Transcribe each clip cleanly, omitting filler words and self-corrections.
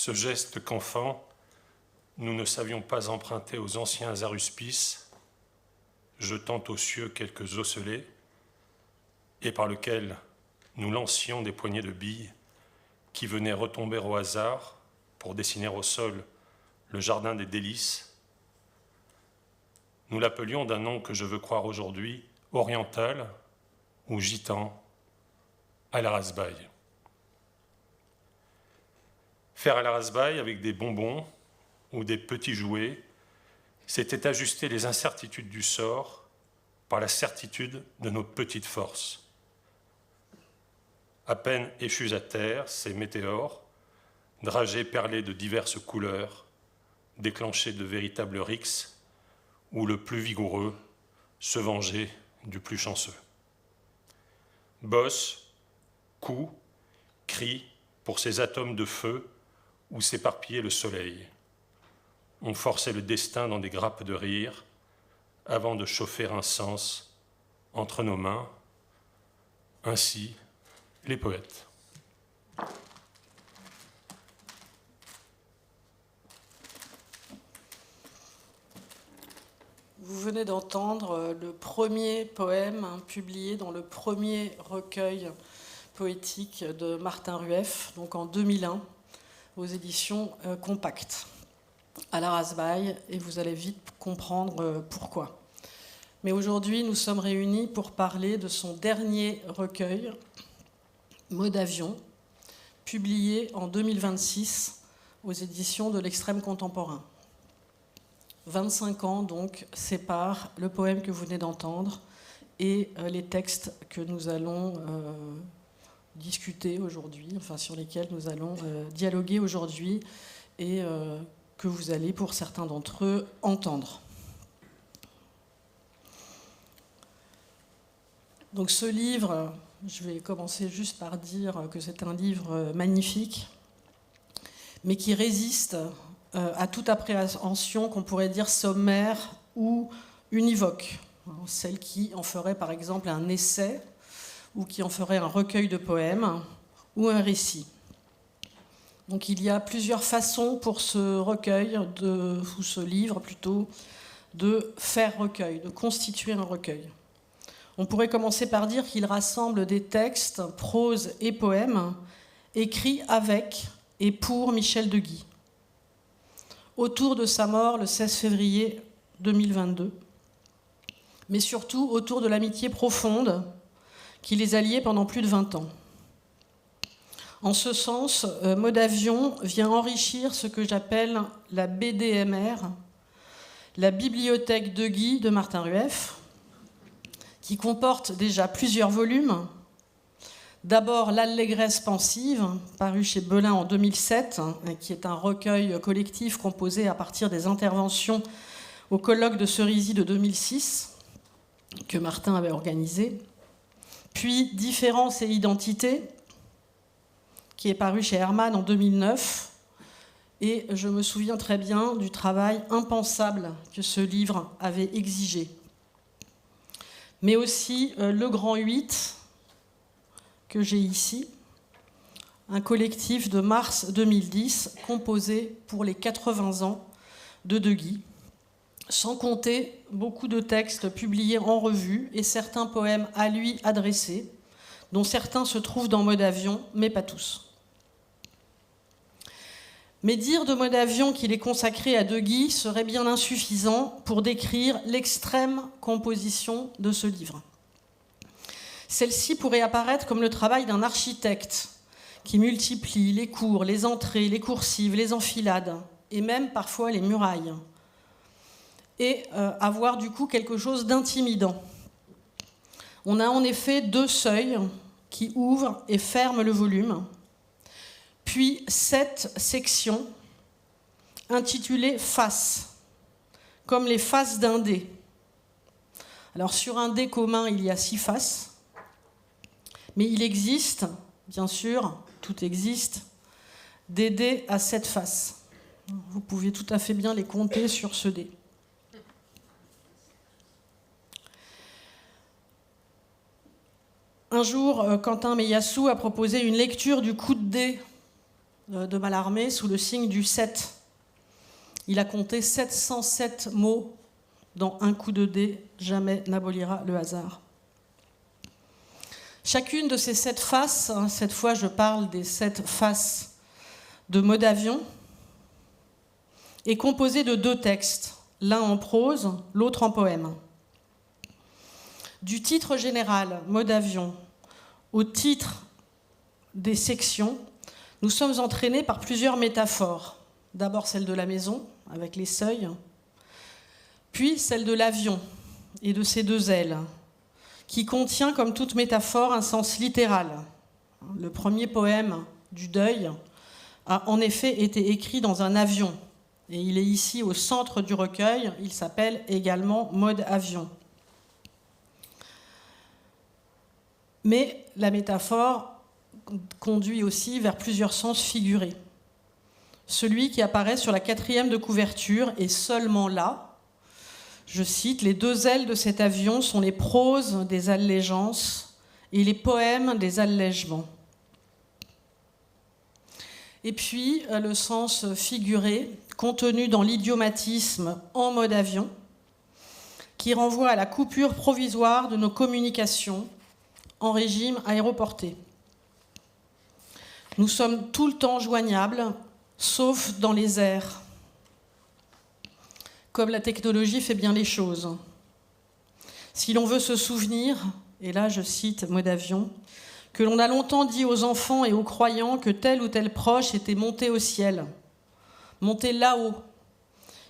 ce geste qu'enfant, nous ne savions pas emprunter aux anciens aruspices, jetant aux cieux quelques osselets, et par lequel nous lancions des poignées de billes qui venaient retomber au hasard pour dessiner au sol le jardin des délices. Nous l'appelions d'un nom que je veux croire aujourd'hui oriental ou gitan, à la rasbaille. Faire à la rasbaille avec des bonbons ou des petits jouets, c'était ajuster les incertitudes du sort par la certitude de nos petites forces. À peine échus à terre, ces météores, dragées perlés de diverses couleurs, déclenchaient de véritables rixes, où le plus vigoureux se vengeait du plus chanceux. Bosses, coups, cris pour ces atomes de feu où s'éparpillait le soleil. On forçait le destin dans des grappes de rire avant de chauffer un sens entre nos mains. Ainsi, les poètes. Vous venez d'entendre le premier poème publié dans le premier recueil poétique de Martin Rueff, donc en 2001, aux éditions Compact, à la Rasbaille, et vous allez vite comprendre pourquoi. Mais aujourd'hui, nous sommes réunis pour parler de son dernier recueil, Mots d'avion, publié en 2026 aux éditions de l'Extrême Contemporain. 25 ans, donc, séparent le poème que vous venez d'entendre et les textes que nous allons discuter aujourd'hui, enfin sur lesquels nous allons dialoguer aujourd'hui et que vous allez, pour certains d'entre eux, entendre. Donc ce livre, je vais commencer juste par dire que c'est un livre magnifique, mais qui résiste à toute appréhension qu'on pourrait dire sommaire ou univoque. Celle qui en ferait par exemple un essai ou qui en ferait un recueil de poèmes ou un récit. Donc il y a plusieurs façons pour ce recueil, ou ce livre plutôt, de faire recueil, de constituer un recueil. On pourrait commencer par dire qu'il rassemble des textes, prose et poèmes, écrits avec et pour Michel de Guy, autour de sa mort le 16 février 2022, mais surtout autour de l'amitié profonde qui les a liés pendant plus de 20 ans. En ce sens, Mots d'avion vient enrichir ce que j'appelle la BDMR, la bibliothèque de Guy de Martin Rueff, qui comporte déjà plusieurs volumes. D'abord l'Allégresse pensive, paru chez Belin en 2007, qui est un recueil collectif composé à partir des interventions au colloque de Cerisy de 2006, que Martin avait organisé. Puis Différence et identité, qui est paru chez Hermann en 2009. Et je me souviens très bien du travail impensable que ce livre avait exigé. Mais aussi Le Grand 8, que j'ai ici, un collectif de mars 2010 composé pour les 80 ans de Guy, sans compter beaucoup de textes publiés en revue et certains poèmes à lui adressés, dont certains se trouvent dans Mots d'avion, mais pas tous. Mais dire de Mots d'avion qu'il est consacré à De Guy serait bien insuffisant pour décrire l'extrême composition de ce livre. Celle-ci pourrait apparaître comme le travail d'un architecte qui multiplie les cours, les entrées, les coursives, les enfilades et même parfois les murailles, et avoir du coup quelque chose d'intimidant. On a en effet 2 seuils qui ouvrent et ferment le volume, puis 7 sections intitulées « Faces », comme les faces d'un dé. Alors sur un dé commun, il y a 6 faces, mais il existe, bien sûr, tout existe, des dés à 7 faces. Vous pouvez tout à fait bien les compter sur ce dé. Un jour, Quentin Meillassoux a proposé une lecture du coup de dé de Mallarmé sous le signe du 7. Il a compté 707 mots dans un coup de dé, jamais n'abolira le hasard. Chacune de ces 7 faces, cette fois je parle des 7 faces de Mots d'avion, est composée de 2 textes, l'un en prose, l'autre en poème. Du titre général, Mots d'avion, au titre des sections, nous sommes entraînés par plusieurs métaphores. D'abord celle de la maison, avec les seuils, puis celle de l'avion et de ses 2 ailes, qui contient, comme toute métaphore, un sens littéral. Le premier poème du deuil a en effet été écrit dans un avion, et il est ici au centre du recueil, il s'appelle également Mode avion. Mais la métaphore conduit aussi vers plusieurs sens figurés. Celui qui apparaît sur la 4e de couverture est seulement là. Je cite, « Les 2 ailes de cet avion sont les proses des allégeances et les poèmes des allègements. » Et puis, le sens figuré, contenu dans l'idiomatisme en mode avion, qui renvoie à la coupure provisoire de nos communications en régime aéroporté. Nous sommes tout le temps joignables, sauf dans les airs. Comme la technologie fait bien les choses. Si l'on veut se souvenir, et là je cite Mot d'avion, que l'on a longtemps dit aux enfants et aux croyants que tel ou tel proche était monté au ciel, monté là-haut,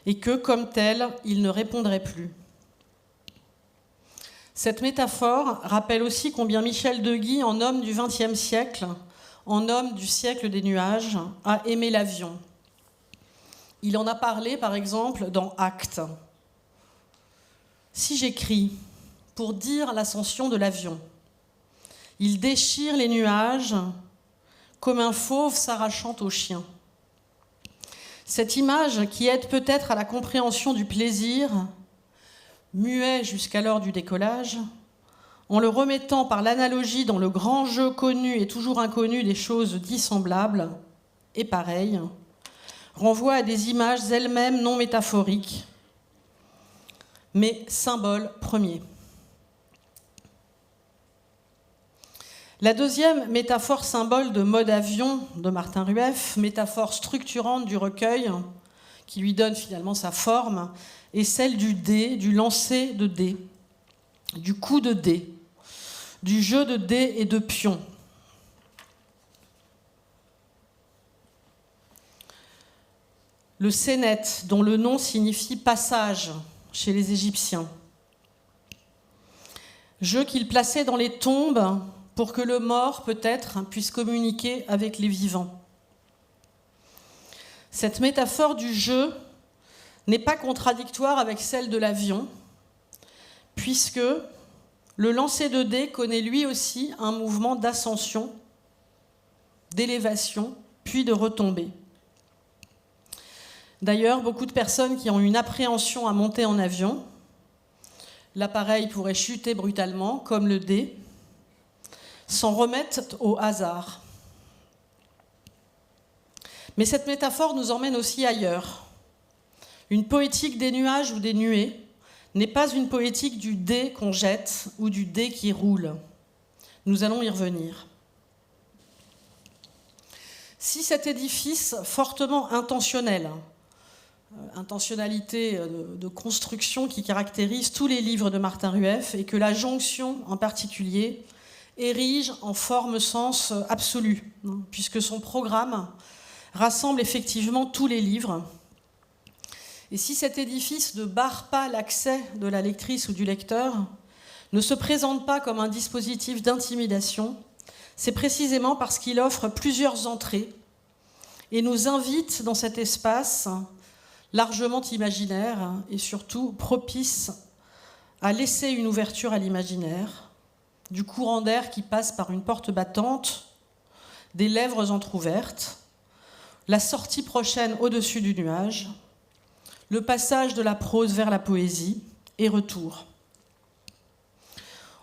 et que, comme tel, il ne répondrait plus. Cette métaphore rappelle aussi combien Michel Deguy, en homme du XXe siècle, en homme du siècle des nuages, a aimé l'avion. Il en a parlé, par exemple, dans Actes. Si j'écris pour dire l'ascension de l'avion, il déchire les nuages comme un fauve s'arrachant au chien. Cette image qui aide peut-être à la compréhension du plaisir, muet jusqu'à l'heure du décollage, en le remettant par l'analogie dans le grand jeu connu et toujours inconnu des choses dissemblables et pareilles, renvoie à des images elles-mêmes non métaphoriques, mais symboles premiers. La deuxième métaphore symbole de Mode avion de Martin Rueff, métaphore structurante du recueil, qui lui donne finalement sa forme, est celle du dé, du lancer de dés, du coup de dés, du jeu de dés et de pions. Le sénet, dont le nom signifie passage chez les Égyptiens. Jeu qu'ils plaçaient dans les tombes pour que le mort, peut-être, puisse communiquer avec les vivants. Cette métaphore du jeu n'est pas contradictoire avec celle de l'avion, puisque le lancer de dés connaît lui aussi un mouvement d'ascension, d'élévation, puis de retombée. D'ailleurs, beaucoup de personnes qui ont une appréhension à monter en avion, l'appareil pourrait chuter brutalement, comme le dé, s'en remettent au hasard. Mais cette métaphore nous emmène aussi ailleurs. Une poétique des nuages ou des nuées n'est pas une poétique du dé qu'on jette ou du dé qui roule. Nous allons y revenir. Si cet édifice fortement intentionnel, intentionnalité de construction qui caractérise tous les livres de Martin Rueff, et que la jonction en particulier érige en forme-sens absolu, puisque son programme rassemble effectivement tous les livres. Et si cet édifice ne barre pas l'accès de la lectrice ou du lecteur, ne se présente pas comme un dispositif d'intimidation, c'est précisément parce qu'il offre plusieurs entrées et nous invite dans cet espace largement imaginaire et surtout propice à laisser une ouverture à l'imaginaire, du courant d'air qui passe par une porte battante, des lèvres entr'ouvertes, la sortie prochaine au-dessus du nuage, le passage de la prose vers la poésie et retour.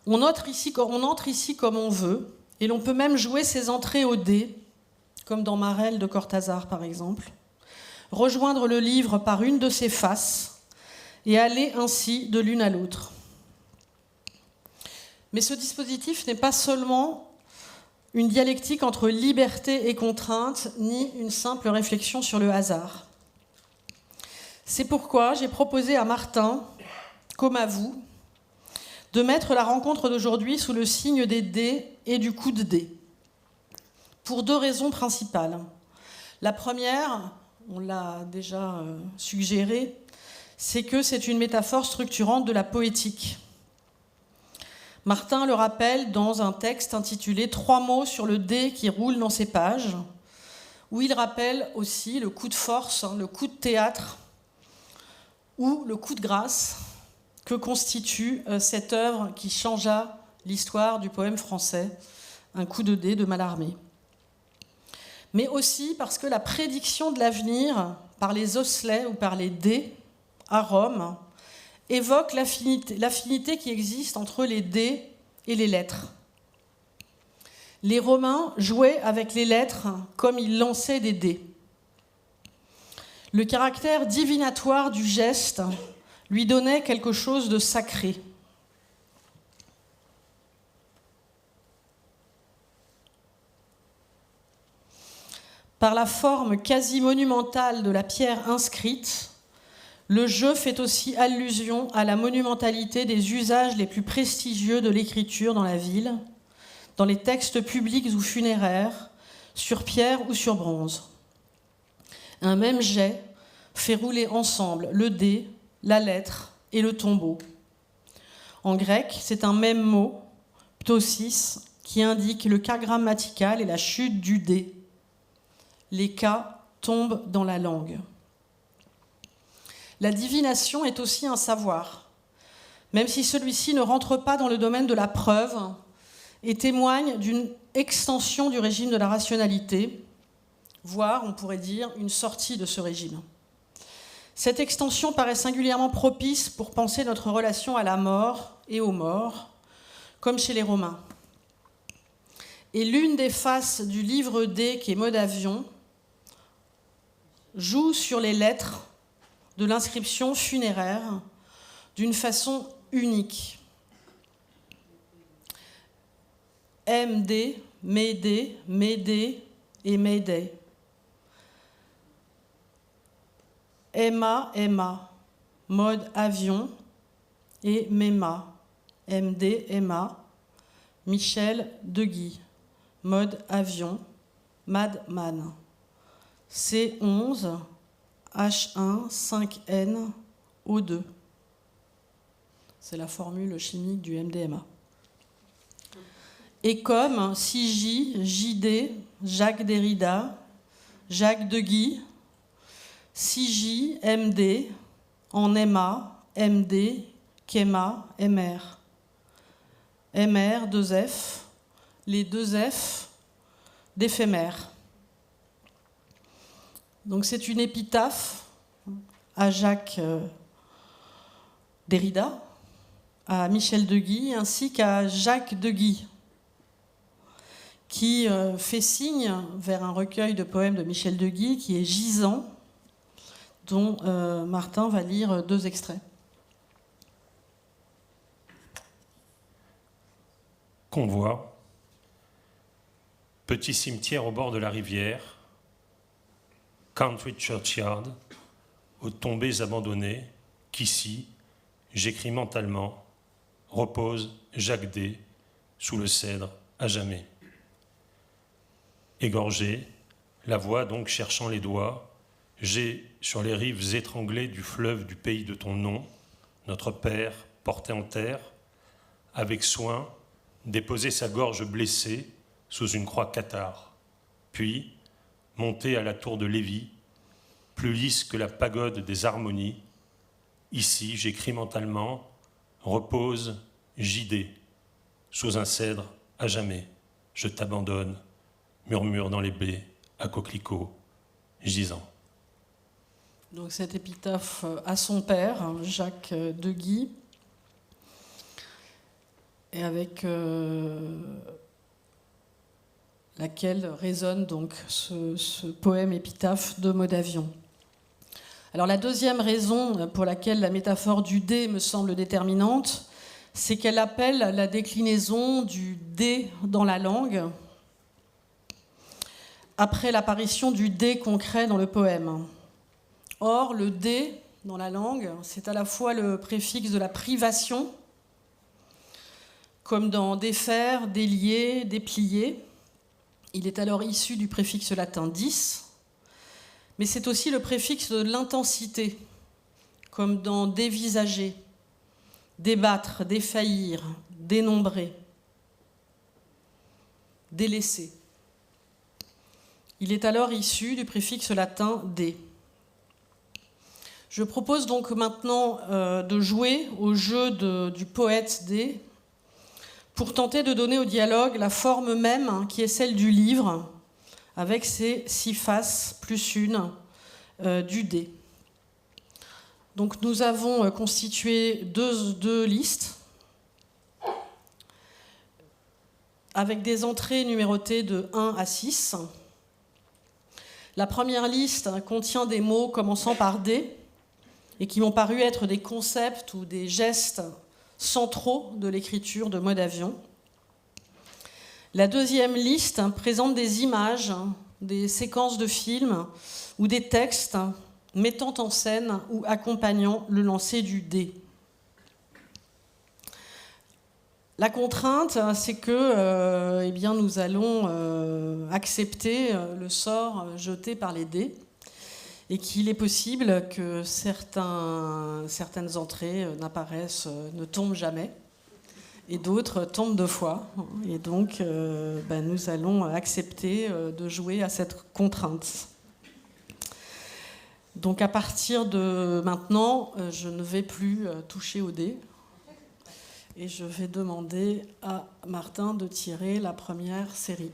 On entre ici comme on veut, et l'on peut même jouer ses entrées au dé, comme dans Marelle de Cortázar par exemple, rejoindre le livre par une de ses faces et aller ainsi de l'une à l'autre. Mais ce dispositif n'est pas seulement une dialectique entre liberté et contrainte, ni une simple réflexion sur le hasard. C'est pourquoi j'ai proposé à Martin, comme à vous, de mettre la rencontre d'aujourd'hui sous le signe des dés et du coup de dés, pour deux raisons principales. La première, on l'a déjà suggéré, c'est que c'est une métaphore structurante de la poétique. Martin le rappelle dans un texte intitulé « 3 mots sur le dé qui roule dans ses pages », où il rappelle aussi le coup de force, le coup de théâtre ou le coup de grâce que constitue cette œuvre qui changea l'histoire du poème français, un coup de dé de Mallarmé. Mais aussi parce que la prédiction de l'avenir par les osselets ou par les dés à Rome évoque l'affinité qui existe entre les dés et les lettres. Les Romains jouaient avec les lettres comme ils lançaient des dés. Le caractère divinatoire du geste lui donnait quelque chose de sacré. Par la forme quasi monumentale de la pierre inscrite, le jeu fait aussi allusion à la monumentalité des usages les plus prestigieux de l'écriture dans la ville, dans les textes publics ou funéraires, sur pierre ou sur bronze. Un même jet fait rouler ensemble le dé, la lettre et le tombeau. En grec, c'est un même mot, ptosis, qui indique le cas grammatical et la chute du dé. Les cas tombent dans la langue. La divination est aussi un savoir, même si celui-ci ne rentre pas dans le domaine de la preuve et témoigne d'une extension du régime de la rationalité, voire, on pourrait dire, une sortie de ce régime. Cette extension paraît singulièrement propice pour penser notre relation à la mort et aux morts, comme chez les Romains. Et l'une des faces du livre D, qui est mode avion, joue sur les lettres de l'inscription funéraire d'une façon unique. MD, Médée, Médée et Médée. Emma, Emma, mode avion, et Mema, MD, Emma, Michel Deguy, mode avion, Madman, C11, H1, 5N, O2. C'est la formule chimique du MDMA. Et comme CJ, JD, Jacques Derrida, Jacques Deguy, CJ, MD, en MA, MD, Kema, MR. MR, 2F, les 2F d'éphémère. Donc c'est une épitaphe à Jacques Derrida, à Michel Deguy, ainsi qu'à Jacques Deguy, qui fait signe vers un recueil de poèmes de Michel Deguy qui est Gisant, dont Martin va lire 2 extraits. Convoi, petit cimetière au bord de la rivière, country churchyard, aux tombées abandonnées, qu'ici, j'écris mentalement, repose Jacques D. sous le cèdre à jamais. Égorgé, la voix donc cherchant les doigts, j'ai, sur les rives étranglées du fleuve du pays de ton nom, notre père, porté en terre, avec soin, déposé sa gorge blessée sous une croix cathare, puis, monté à la tour de Lévis, plus lisse que la pagode des harmonies, ici, j'écris mentalement, repose JD, sous un cèdre à jamais, je t'abandonne, murmure dans les baies, à coquelicots, gisant. Donc cette épitaphe à son père, Jacques Deguy, et avec laquelle résonne donc ce poème épitaphe de Modavion. Alors la deuxième raison pour laquelle la métaphore du dé me semble déterminante, c'est qu'elle appelle la déclinaison du dé dans la langue après l'apparition du dé concret dans le poème. Or, le dé dans la langue, c'est à la fois le préfixe de la privation, comme dans défaire, délier, déplier. Il est alors issu du préfixe latin dis, mais c'est aussi le préfixe de l'intensité, comme dans dévisager, débattre, défaillir, dénombrer, délaisser. Il est alors issu du préfixe latin dé. Je propose donc maintenant de jouer au jeu du poète dé pour tenter de donner au dialogue la forme même qui est celle du livre, avec ses 6 faces plus une du dé. Donc nous avons constitué deux listes avec des entrées numérotées de 1 à 6. La première liste contient des mots commençant par D et qui m'ont paru être des concepts ou des gestes centraux de l'écriture de Modavion. La deuxième liste présente des images, des séquences de films ou des textes mettant en scène ou accompagnant le lancer du dé. La contrainte, c'est que nous allons accepter le sort jeté par les dés et qu'il est possible que certaines entrées n'apparaissent, ne tombent jamais, et d'autres tombent 2 fois. Et donc, nous allons accepter de jouer à cette contrainte. Donc, à partir de maintenant, je ne vais plus toucher aux dés, et je vais demander à Martin de tirer la première série.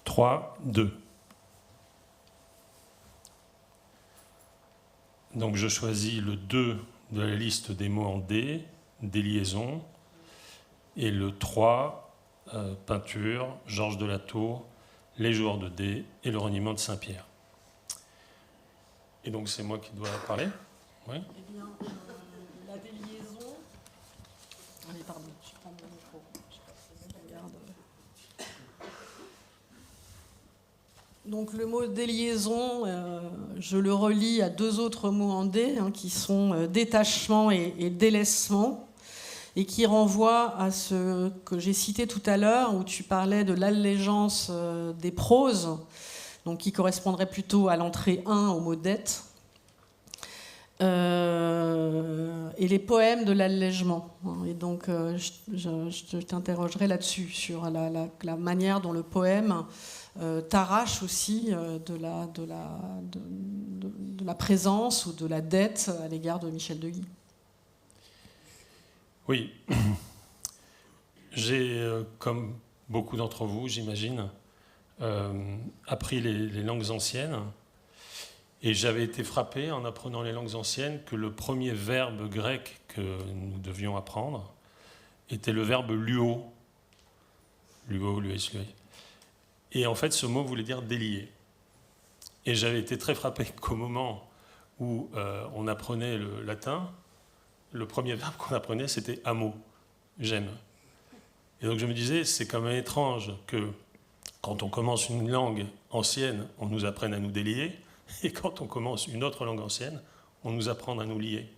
Trois, 2. Donc je choisis le 2 de la liste des mots en D, des liaisons, et le 3, peinture, Georges de la Tour, les joueurs de dés et le reniement de Saint-Pierre. Et donc c'est moi qui dois parler. Oui. Eh bien, la déliaison... Allez, pardon, je prends mon micro. Je regarde. Donc le mot déliaison, je le relie à 2 autres mots en D, qui sont détachement et délaissement, et qui renvoient à ce que j'ai cité tout à l'heure, où tu parlais de l'allégeance des proses, donc qui correspondrait plutôt à l'entrée 1 au mot dette, et les poèmes de l'allègement. Et donc je t'interrogerai là-dessus, sur la manière dont le poème t'arrache aussi de la présence ou de la dette à l'égard de Michel de Guy. Oui, j'ai, comme beaucoup d'entre vous, j'imagine, appris les langues anciennes, et j'avais été frappé en apprenant les langues anciennes que le premier verbe grec que nous devions apprendre était le verbe luo, luo, lues, lues. Et en fait, ce mot voulait dire délier. Et j'avais été très frappé qu'au moment où on apprenait le latin, le premier verbe qu'on apprenait, c'était amo, j'aime. Et donc je me disais, c'est quand même étrange que quand on commence une langue ancienne, on nous apprenne à nous délier, et quand on commence une autre langue ancienne, on nous apprend à nous lier.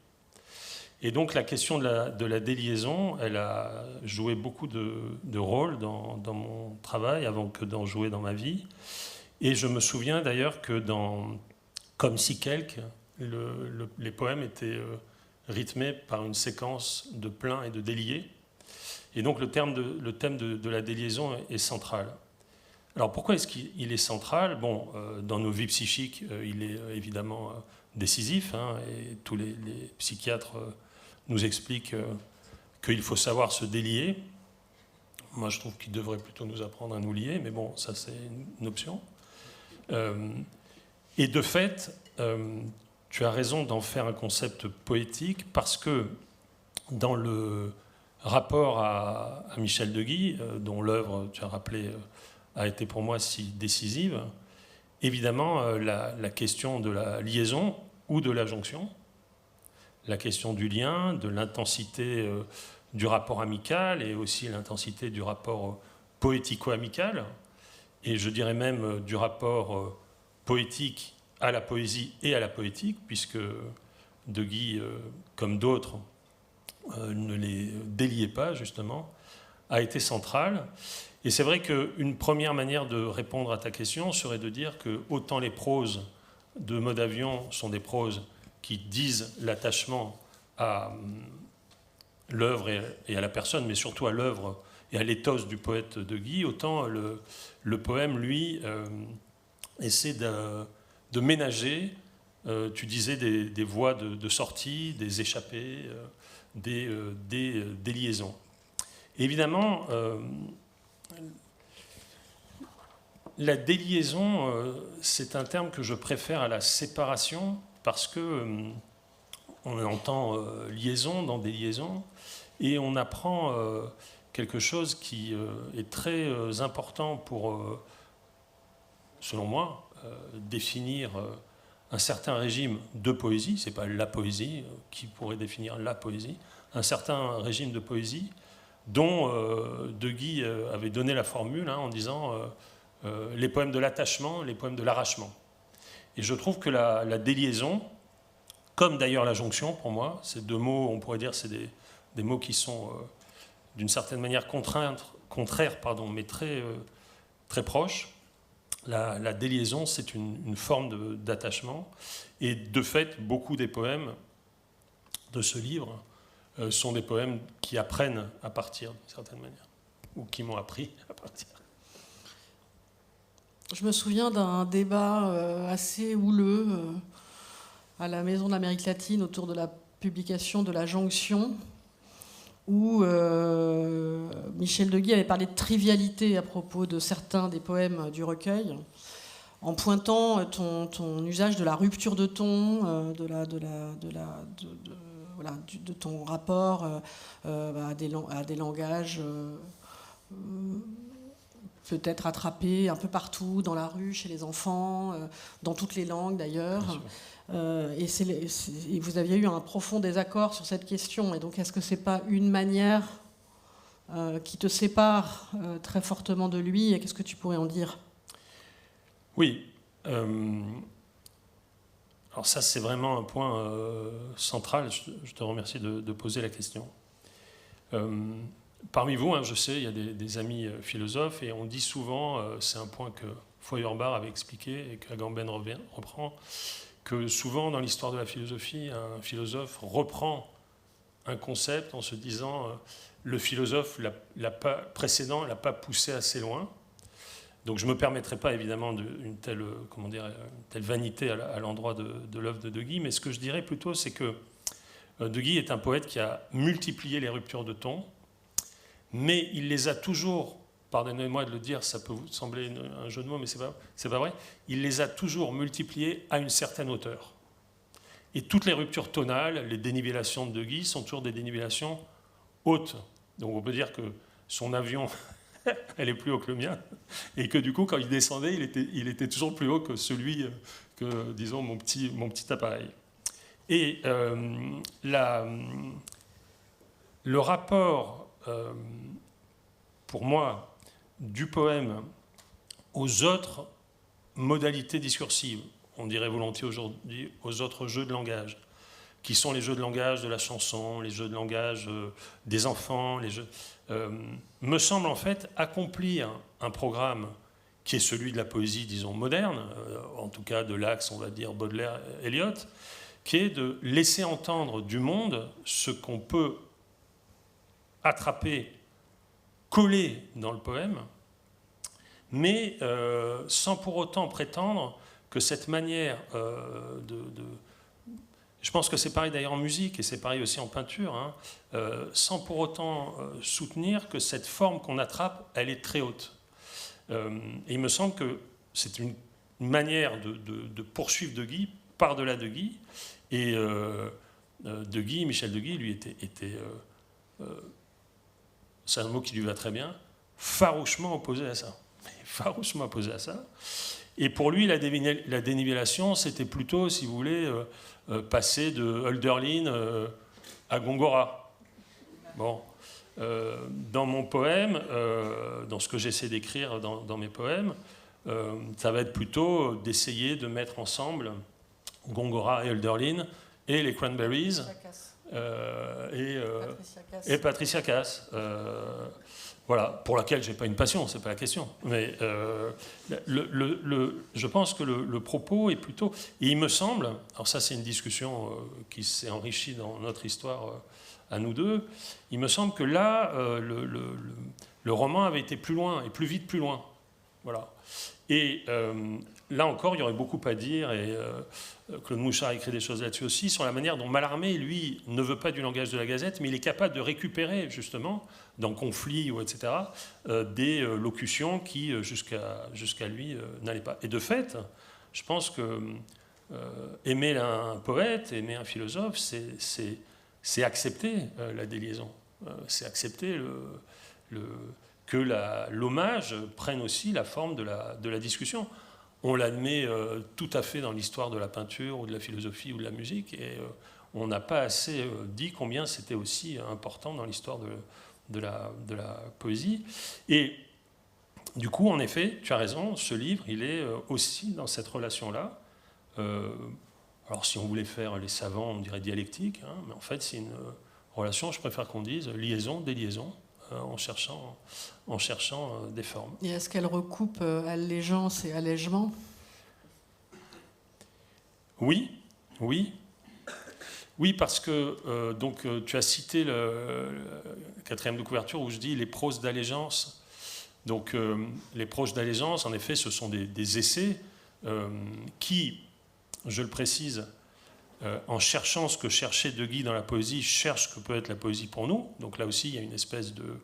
Et donc la question de la déliaison, elle a joué beaucoup de rôles dans mon travail avant que d'en jouer dans ma vie. Et je me souviens d'ailleurs que Comme si quelque, les poèmes étaient rythmés par une séquence de pleins et de déliés. Et donc le thème de la déliaison est central. Alors pourquoi est-ce qu'il est central ? Bon, dans nos vies psychiques, il est évidemment décisif, et tous les psychiatres nous expliquent qu'il faut savoir se délier. Moi, je trouve qu'il devrait plutôt nous apprendre à nous lier, mais bon, ça c'est une option. Et de fait, tu as raison d'en faire un concept poétique parce que dans le rapport à Michel de Guy, dont l'œuvre, tu as rappelé, a été pour moi si décisive, évidemment, la question de la liaison ou de la jonction, la question du lien, de l'intensité du rapport amical et aussi l'intensité du rapport poético-amical, et je dirais même du rapport poétique à la poésie et à la poétique, puisque de Guy, comme d'autres, ne les déliait pas, justement, a été central. Et c'est vrai qu'une première manière de répondre à ta question serait de dire que autant les proses de Modavion sont des proses qui disent l'attachement à l'œuvre et à la personne, mais surtout à l'œuvre et à l'éthos du poète de Guy, autant le poème, lui, essaie de ménager, tu disais, des voies de sortie, des échappées, des liaisons. Évidemment, la déliaison, c'est un terme que je préfère à la séparation parce que on entend liaison dans des liaisons et on apprend quelque chose qui est très important pour, selon moi, définir un certain régime de poésie. C'est pas la poésie qui pourrait définir la poésie, un certain régime de poésie dont De Guy avait donné la formule en disant les poèmes de l'attachement, les poèmes de l'arrachement. Et je trouve que la déliaison, comme d'ailleurs la jonction pour moi, ces deux mots, on pourrait dire, c'est des mots qui sont d'une certaine manière contraires, mais très, très proches. La déliaison, c'est une forme d'attachement. Et de fait, beaucoup des poèmes de ce livre sont des poèmes qui apprennent à partir, d'une certaine manière, ou qui m'ont appris à partir. Je me souviens d'un débat assez houleux à la Maison de l'Amérique latine autour de la publication de La Jonction, où Michel de Guy avait parlé de trivialité à propos de certains des poèmes du recueil, en pointant ton usage de la rupture de ton, de ton rapport à des langages peut-être attrapés un peu partout, dans la rue, chez les enfants, dans toutes les langues d'ailleurs. Et vous aviez eu un profond désaccord sur cette question. Et donc, est-ce que ce n'est pas une manière qui te sépare très fortement de lui? Et qu'est-ce que tu pourrais en dire? Oui. Alors ça, c'est vraiment un point central. Je te remercie de poser la question. Parmi vous, je sais, il y a des amis philosophes, et on dit souvent, c'est un point que Feuerbach avait expliqué et qu'Agamben reprend, que souvent dans l'histoire de la philosophie, un philosophe reprend un concept en se disant le philosophe précédent l'a pas poussé assez loin. Donc je ne me permettrai pas évidemment une telle vanité à l'endroit de l'œuvre de Guy, mais ce que je dirais plutôt, c'est que De Guy est un poète qui a multiplié les ruptures de ton, mais il les a toujours, pardonnez-moi de le dire, ça peut vous sembler un jeu de mots, mais c'est pas vrai, il les a toujours multipliées à une certaine hauteur. Et toutes les ruptures tonales, les dénivellations de Guy sont toujours des dénivellations hautes. Donc on peut dire que son avion, elle est plus haut que le mien, et que du coup, quand il descendait, il était toujours plus haut que celui que, disons, mon petit appareil. Et le rapport, pour moi, du poème aux autres modalités discursives, on dirait volontiers aujourd'hui aux autres jeux de langage, qui sont les jeux de langage de la chanson, les jeux de langage des enfants, me semble en fait accomplir un programme qui est celui de la poésie, disons, moderne, en tout cas de l'axe, on va dire, Baudelaire-Eliot, qui est de laisser entendre du monde ce qu'on peut attraper, coller dans le poème, mais sans pour autant prétendre que cette manière je pense que c'est pareil d'ailleurs en musique, et c'est pareil aussi en peinture, sans pour autant soutenir que cette forme qu'on attrape, elle est très haute. Et il me semble que c'est une manière de poursuivre De Guy par-delà De Guy. Et Michel De Guy, lui, était c'est un mot qui lui va très bien, farouchement opposé à ça. Farouchement opposé à ça. Et pour lui, la dénivellation, c'était plutôt, si vous voulez, passer de Hölderlin à Góngora. Bon. Dans mon poème, dans ce que j'essaie d'écrire dans mes poèmes, ça va être plutôt d'essayer de mettre ensemble Góngora et Hölderlin et les Cranberries et Patricia Cass. Voilà, pour laquelle j'ai pas une passion, c'est pas la question. Mais je pense que le propos est plutôt... Et il me semble, alors ça c'est une discussion qui s'est enrichie dans notre histoire à nous deux, il me semble que là, le roman avait été plus loin, et plus vite plus loin. Voilà. Et là encore, il y aurait beaucoup à dire, et Claude Mouchard a écrit des choses là-dessus aussi, sur la manière dont Mallarmé, lui, ne veut pas du langage de la Gazette, mais il est capable de récupérer, justement, dans Conflit, ou etc., des locutions qui, jusqu'à lui, n'allaient pas. Et de fait, je pense que aimer un poète, aimer un philosophe, c'est accepter la déliaison. C'est accepter que l'hommage prenne aussi la forme de la discussion. On l'admet tout à fait dans l'histoire de la peinture ou de la philosophie ou de la musique, et on n'a pas assez dit combien c'était aussi important dans l'histoire de la poésie. Et du coup, en effet, tu as raison, ce livre, il est aussi dans cette relation-là. Alors si on voulait faire les savants, on dirait dialectique, hein, mais en fait c'est une relation, je préfère qu'on dise liaison, déliaison, en cherchant des formes. Et est-ce qu'elle recoupe allégeance et allègement ? Oui, parce que donc tu as cité le quatrième de couverture où je dis les proses d'allégeance. Donc les proses d'allégeance, en effet, ce sont des essais qui, je le précise, en cherchant ce que cherchait De Guy dans la poésie, cherche ce que peut être la poésie pour nous. Donc là aussi, il y a une espèce de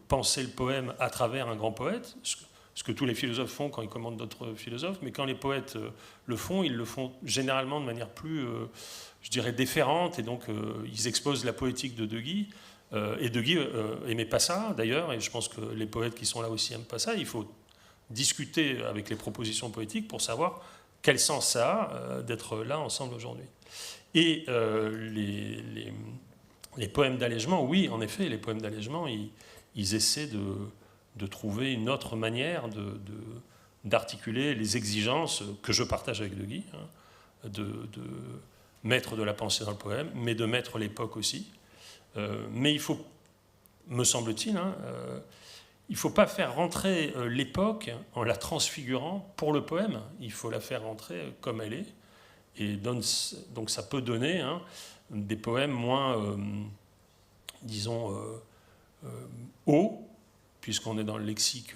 penser le poème à travers un grand poète, ce que tous les philosophes font quand ils commandent d'autres philosophes, mais quand les poètes le font, ils le font généralement de manière plus, je dirais, déférente, et donc ils exposent la poétique de Guy. Et De Guy aimait pas ça, d'ailleurs, et je pense que les poètes qui sont là aussi n'aiment pas ça. Il faut discuter avec les propositions poétiques pour savoir quel sens ça a d'être là ensemble aujourd'hui. Et les poèmes d'allègement, oui, en effet, les poèmes d'allègement, ils essaient de trouver une autre manière d'articuler les exigences que je partage avec De Guy, hein, de mettre de la pensée dans le poème, mais de mettre l'époque aussi. Mais il faut, me semble-t-il, il ne faut pas faire rentrer l'époque en la transfigurant pour le poème. Il faut la faire rentrer comme elle est. Et donc ça peut donner des poèmes moins, disons, hauts, puisqu'on est dans le lexique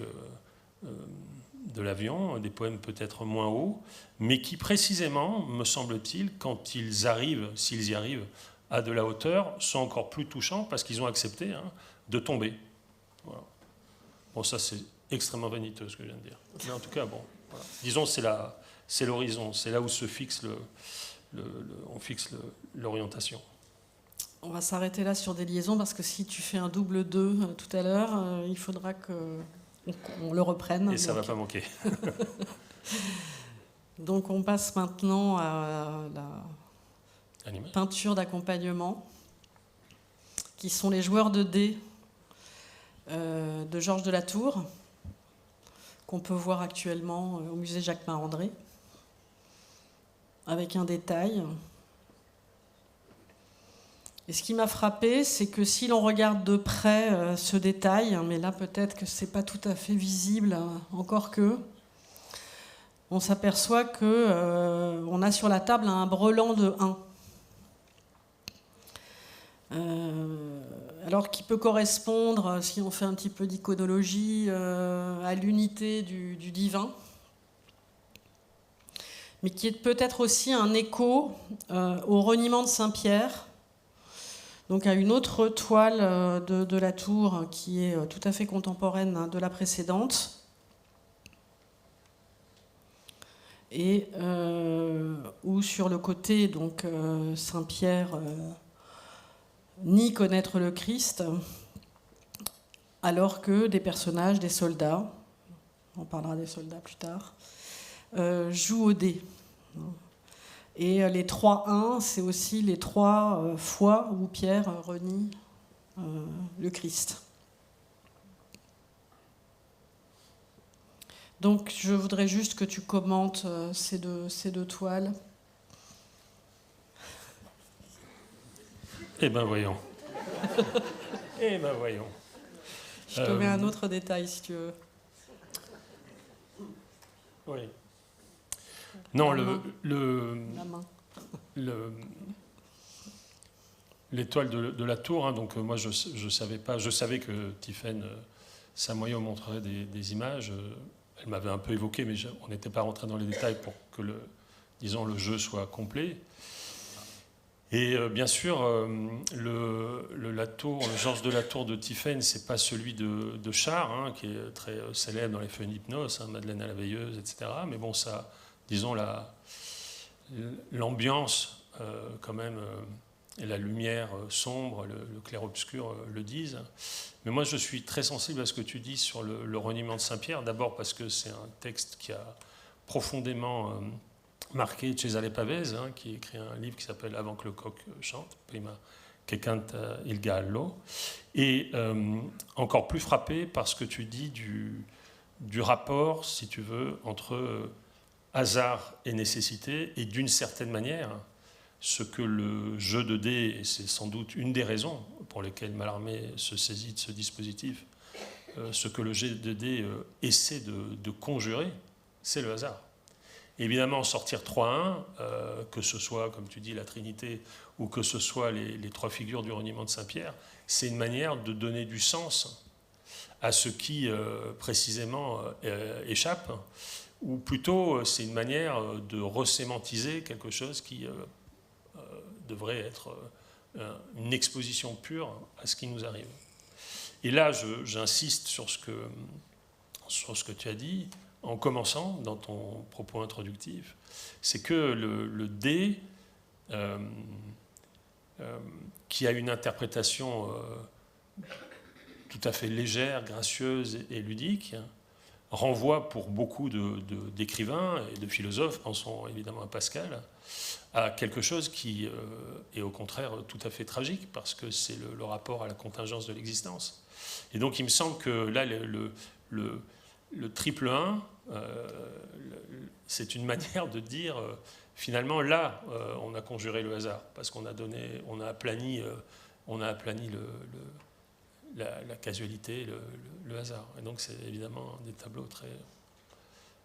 de l'avion, des poèmes peut-être moins hauts, mais qui précisément, me semble-t-il, quand ils arrivent, s'ils y arrivent, à de la hauteur, sont encore plus touchants parce qu'ils ont accepté de tomber. Voilà. Bon, ça c'est extrêmement vaniteux ce que je viens de dire. Mais en tout cas, bon, voilà. Disons c'est l'horizon, c'est là où se fixe on fixe l'orientation. On va s'arrêter là sur des liaisons parce que si tu fais un double 2 tout à l'heure, il faudra qu'on le reprenne. Et ça ne va pas manquer. Donc on passe maintenant à la peinture d'accompagnement, qui sont les joueurs de dés de Georges de la Tour, qu'on peut voir actuellement au musée Jacquemin-André, avec un détail. Et ce qui m'a frappé, c'est que si l'on regarde de près ce détail, mais là peut-être que ce n'est pas tout à fait visible, encore que, on s'aperçoit qu'on a sur la table un brelan de 1. Alors qui peut correspondre, si on fait un petit peu d'iconologie, à l'unité du divin, mais qui est peut-être aussi un écho au reniement de Saint-Pierre, donc à une autre toile de la tour qui est tout à fait contemporaine de la précédente. et où sur le côté, donc Saint-Pierre nie connaître le Christ, alors que des personnages, des soldats, on parlera des soldats plus tard, jouent au dé. Et les 3-1, c'est aussi les 3 fois où Pierre renie le Christ. Donc je voudrais juste que tu commentes ces deux toiles. Eh ben voyons. Eh ben voyons. Je te mets un autre détail si tu veux. Oui. Non, la main. L'étoile de la tour, hein, donc moi je savais pas, je savais que Tiphaine Samoyo montrerait des images. Elle m'avait un peu évoqué, mais on n'était pas rentré dans les détails pour que le jeu soit complet. Et bien sûr, la tour, le Georges de la Tour de Tiphaine, c'est pas celui de Char, hein, qui est très célèbre dans les feuilles d'hypnose, hein, Madeleine à la veilleuse, etc. Mais bon, ça, disons, l'ambiance, quand même, et la lumière sombre, le clair-obscur le disent. Mais moi, je suis très sensible à ce que tu dis sur le reniement de Saint-Pierre. D'abord parce que c'est un texte qui a profondément marqué Cesare Pavese, hein, qui a écrit un livre qui s'appelle Avant que le coq chante, Prima che canta il gallo. Et encore plus frappé par ce que tu dis du rapport, si tu veux, entre hasard et nécessité, et d'une certaine manière, ce que le jeu de dés, et c'est sans doute une des raisons pour lesquelles Mallarmé se saisit de ce dispositif, ce que le jeu de dés essaie de conjurer, c'est le hasard. Évidemment, sortir 3-1, que ce soit, comme tu dis, la Trinité, ou que ce soit les 3 figures du reniement de Saint-Pierre, c'est une manière de donner du sens à ce qui, précisément, échappe, ou plutôt, c'est une manière de resémantiser quelque chose qui devrait être une exposition pure à ce qui nous arrive. Et là, j'insiste sur ce que tu as dit, en commençant dans ton propos introductif, c'est que le dé, qui a une interprétation tout à fait légère, gracieuse et ludique, renvoie pour beaucoup d'écrivains et de philosophes, pensons évidemment à Pascal, à quelque chose qui est au contraire tout à fait tragique, parce que c'est le rapport à la contingence de l'existence. Et donc il me semble que là, le triple 1, c'est une manière de dire, finalement, là, on a conjuré le hasard, parce qu'on a aplani la casualité, le hasard. Et donc c'est évidemment des tableaux très,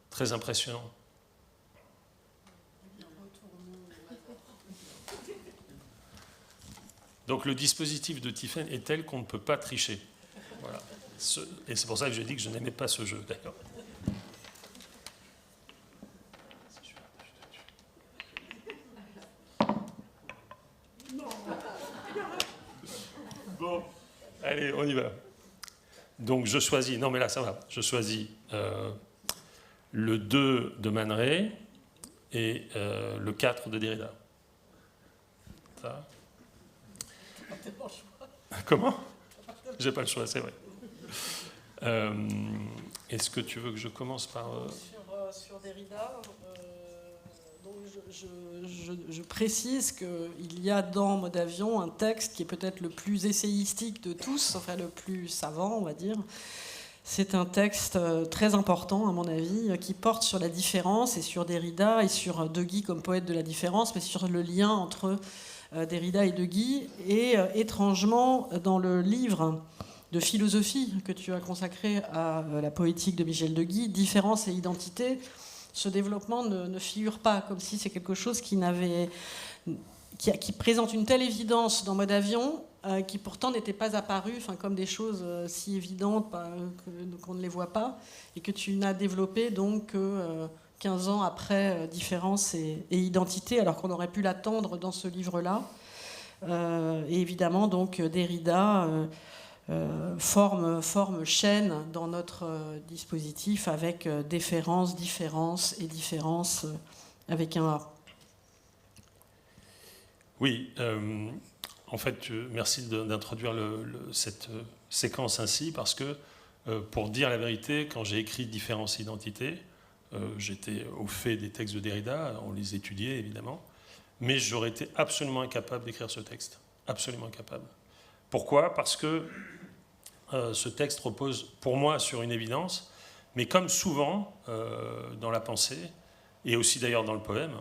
très impressionnants. Donc le dispositif de Tiphaine est tel qu'on ne peut pas tricher. Voilà. Et c'est pour ça que j'ai dit que je n'aimais pas ce jeu, d'ailleurs. Bon, allez, on y va. Donc je choisis, non mais là ça va, je choisis le 2 de Man Ray et le 4 de Derrida. Ça. Comment ? J'ai pas le choix, c'est vrai. Est-ce que tu veux que je commence par... Sur Derrida, donc je précise qu'il y a dans Mode Avion un texte qui est peut-être le plus essayistique de tous, enfin le plus savant, on va dire. C'est un texte très important, à mon avis, qui porte sur la différence et sur Derrida et sur De Guy comme poète de la différence, mais sur le lien entre Derrida et De Guy. Et étrangement, dans le livre de philosophie que tu as consacré à la poétique de Michel de Guy, Différence et identité, ce développement ne figure pas, comme si c'est quelque chose qui présente une telle évidence dans Mode Avion, qui pourtant n'était pas apparu, comme des choses si évidentes qu'on ne les voit pas, et que tu n'as développé donc 15 ans après Différence et identité, alors qu'on aurait pu l'attendre dans ce livre-là. Et évidemment, donc, Derrida forme chaîne dans notre dispositif avec déférence, différence et différence avec un A. Oui, en fait, merci d'introduire cette séquence ainsi, parce que, pour dire la vérité, quand j'ai écrit Différence et identité, j'étais au fait des textes de Derrida, on les étudiait évidemment, mais j'aurais été absolument incapable d'écrire ce texte. Absolument incapable. Pourquoi ? Parce que ce texte repose pour moi sur une évidence, mais comme souvent dans la pensée, et aussi d'ailleurs dans le poème,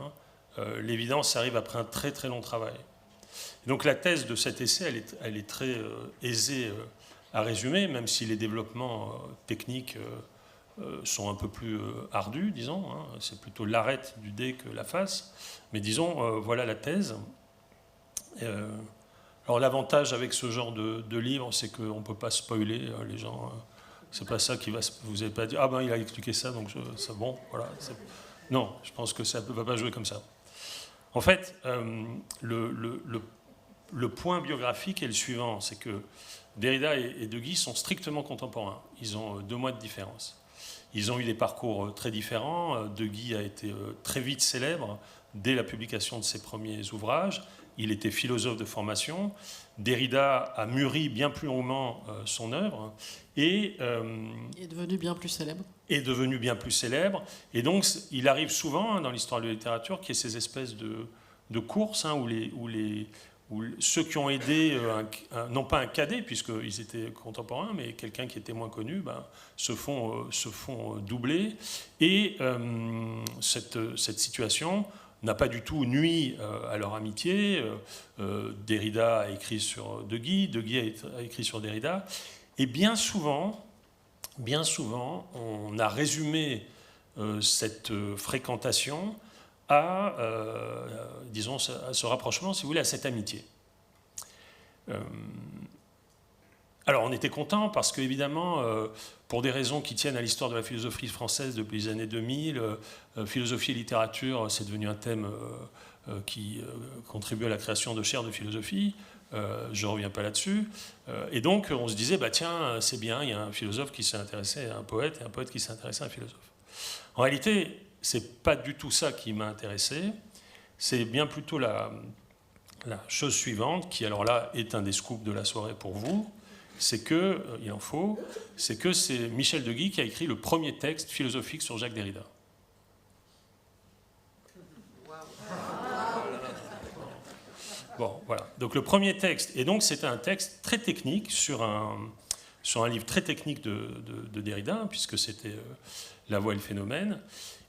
l'évidence arrive après un très très long travail. Donc la thèse de cet essai, elle est très aisée à résumer, même si les développements techniques sont un peu plus ardus, disons. C'est plutôt l'arête du dé que la face. Mais disons, voilà la thèse. Alors l'avantage avec ce genre de livre, c'est qu'on ne peut pas spoiler les gens. C'est pas ça qui va... Vous n'allez pas dire « Ah ben, il a expliqué ça, donc c'est bon. » Voilà. Non, je pense que ça ne va pas jouer comme ça. En fait, le point biographique est le suivant, c'est que Derrida et De Guy sont strictement contemporains. Ils ont 2 mois de différence. Ils ont eu des parcours très différents. De Guy a été très vite célèbre dès la publication de ses premiers ouvrages. Il était philosophe de formation. Derrida a mûri bien plus longuement son œuvre et est devenu bien plus célèbre. Et donc, il arrive souvent dans l'histoire de la littérature qu'il y ait ces espèces de courses où ceux qui ont aidé, non pas un cadet, puisqu'ils étaient contemporains, mais quelqu'un qui était moins connu, se font doubler. Et cette situation n'a pas du tout nui à leur amitié. Derrida a écrit sur De Guy a écrit sur Derrida. Et bien souvent, on a résumé cette fréquentation à ce rapprochement, si vous voulez, à cette amitié. Alors on était content parce qu'évidemment, pour des raisons qui tiennent à l'histoire de la philosophie française depuis les années 2000, philosophie et littérature, c'est devenu un thème qui contribue à la création de chaires de philosophie. Je ne reviens pas là-dessus. Et donc on se disait, tiens, c'est bien, il y a un philosophe qui s'est intéressé à un poète et un poète qui s'est intéressé à un philosophe. En réalité, c'est pas du tout ça qui m'a intéressé. C'est bien plutôt la chose suivante, qui alors là est un des scoops de la soirée pour vous, c'est que, il en faut, c'est que c'est Michel de Guy qui a écrit le premier texte philosophique sur Jacques Derrida. Bon, voilà. Donc le premier texte, et donc c'était un texte très technique sur un livre très technique de Derrida, puisque c'était La Voix et le phénomène.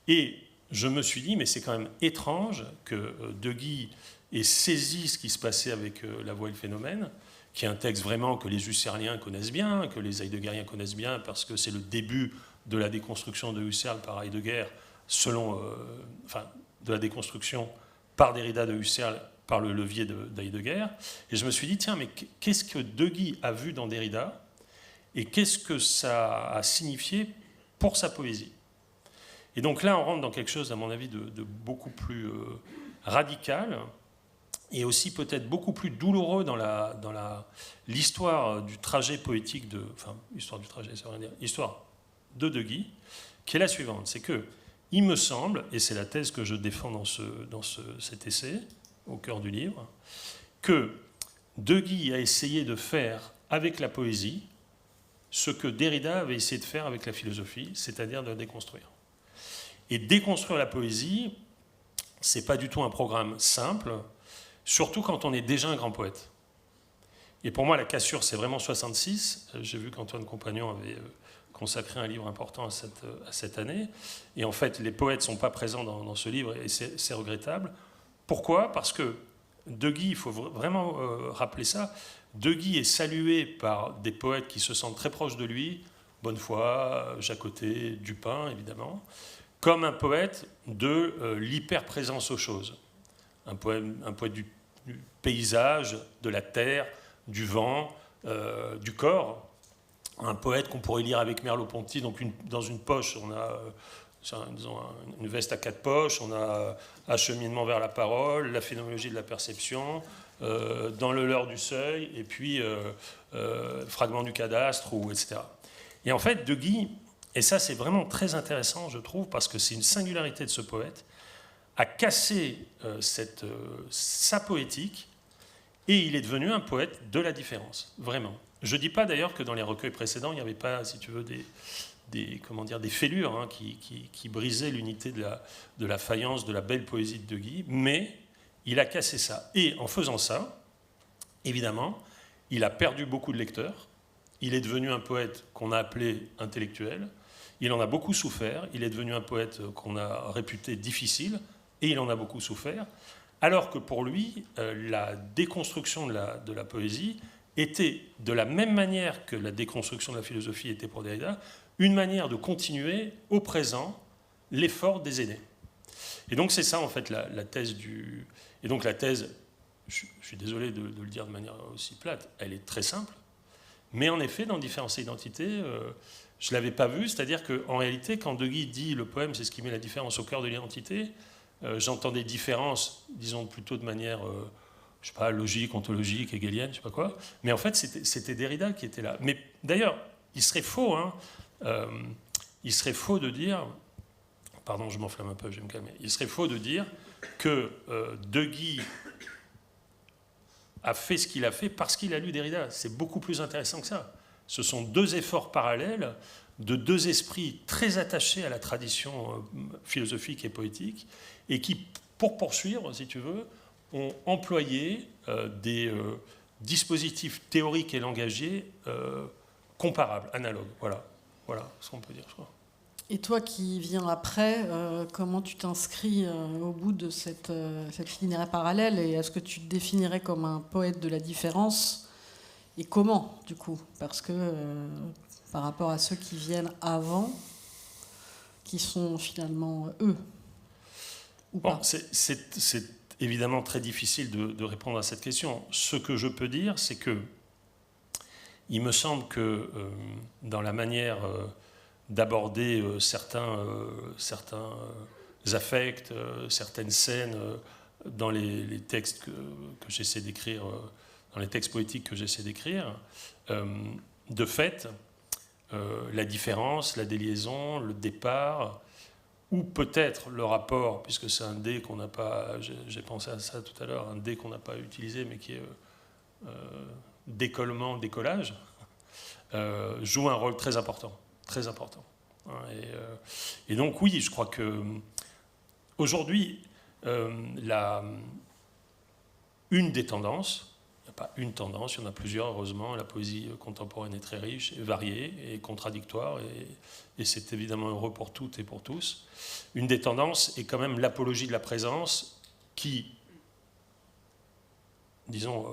Et je me suis dit, mais c'est quand même étrange que De Guy ait saisi ce qui se passait avec La Voix et le phénomène, qui est un texte vraiment que les Husserliens connaissent bien, que les heideggeriens connaissent bien, parce que c'est le début de la déconstruction de Husserl par Heidegger, de la déconstruction par Derrida de Husserl par le levier d'Heidegger. Et je me suis dit, tiens, mais qu'est-ce que De Guy a vu dans Derrida et qu'est-ce que ça a signifié pour sa poésie? Et donc là, on rentre dans quelque chose, à mon avis, de beaucoup plus radical et aussi peut-être beaucoup plus douloureux dans l'histoire du trajet poétique histoire de Guy, qui est la suivante. C'est que, il me semble, et c'est la thèse que je défends dans cet essai, au cœur du livre, que De Guy a essayé de faire avec la poésie ce que Derrida avait essayé de faire avec la philosophie, c'est-à-dire de déconstruire. Et déconstruire la poésie, c'est pas du tout un programme simple, surtout quand on est déjà un grand poète. Et pour moi, la cassure, c'est vraiment 66. J'ai vu qu'Antoine Compagnon avait consacré un livre important à cette année. Et en fait, les poètes ne sont pas présents dans ce livre, et c'est regrettable. Pourquoi ? Parce que De Guy, il faut vraiment rappeler ça, De Guy est salué par des poètes qui se sentent très proches de lui, Bonnefoy, Jacotet, Dupin, évidemment, comme un poète de l'hyper-présence aux choses. Un poète du paysage, de la terre, du vent, du corps. Un poète qu'on pourrait lire avec Merleau-Ponty. Donc dans une poche, on a disons, une veste à 4 poches, on a acheminement vers la parole, la phénoménologie de la perception, dans le leurre du seuil, et puis fragment du cadastre, etc. Et en fait, De Guy, et ça c'est vraiment très intéressant, je trouve, parce que c'est une singularité de ce poète, a cassé sa poétique, et il est devenu un poète de la différence, vraiment. Je ne dis pas d'ailleurs que dans les recueils précédents, il n'y avait pas, si tu veux, des fêlures hein, qui brisaient l'unité de la faïence, de la belle poésie de Guy, mais il a cassé ça. Et en faisant ça, évidemment, il a perdu beaucoup de lecteurs, il est devenu un poète qu'on a appelé intellectuel, il en a beaucoup souffert, il est devenu un poète qu'on a réputé difficile, et il en a beaucoup souffert, alors que pour lui, la déconstruction de la poésie était, de la même manière que la déconstruction de la philosophie était pour Derrida, une manière de continuer au présent l'effort des aînés. Et donc c'est ça en fait la thèse du... Et donc la thèse, je suis désolé de le dire de manière aussi plate, elle est très simple, mais en effet dans Différence et identité, je ne l'avais pas vu, c'est-à-dire qu'en réalité quand De Guy dit le poème c'est ce qui met la différence au cœur de l'identité, j'entendais différence, disons plutôt de manière... je sais pas, logique, ontologique, hegelienne, je sais pas quoi. Mais en fait, c'était Derrida qui était là. Mais d'ailleurs, il serait faux, hein, il serait faux de dire, pardon, je m'enflamme un peu, je vais me calmer. Il serait faux de dire que De Guy a fait ce qu'il a fait parce qu'il a lu Derrida. C'est beaucoup plus intéressant que ça. Ce sont deux efforts parallèles de deux esprits très attachés à la tradition philosophique et poétique et qui, pour poursuivre, si tu veux, ont employé des dispositifs théoriques et langagiers comparables, analogues. Voilà ce qu'on peut dire, je crois. Et toi qui viens après, comment tu t'inscris au bout de cette itinéraire parallèle, et est-ce que tu te définirais comme un poète de la différence, et comment, du coup? Parce que par rapport à ceux qui viennent avant, qui sont finalement eux, ou pas? C'est évidemment très difficile de répondre à cette question. Ce que je peux dire, c'est que il me semble que dans la manière d'aborder certains affects, certaines scènes dans les textes que j'essaie d'écrire, dans les textes poétiques que j'essaie d'écrire, de fait, la différence, la déliaison, le départ, ou peut-être le rapport, puisque c'est un dé qu'on n'a pas, j'ai pensé à ça tout à l'heure, un dé qu'on n'a pas utilisé, mais qui est décollement, décollage, joue un rôle très important, très important. Et donc oui, je crois que aujourd'hui, une des tendances, il n'y a pas une tendance, il y en a plusieurs, heureusement, la poésie contemporaine est très riche, et variée, et contradictoire, et c'est évidemment heureux pour toutes et pour tous. Une des tendances est quand même l'apologie de la présence qui, disons,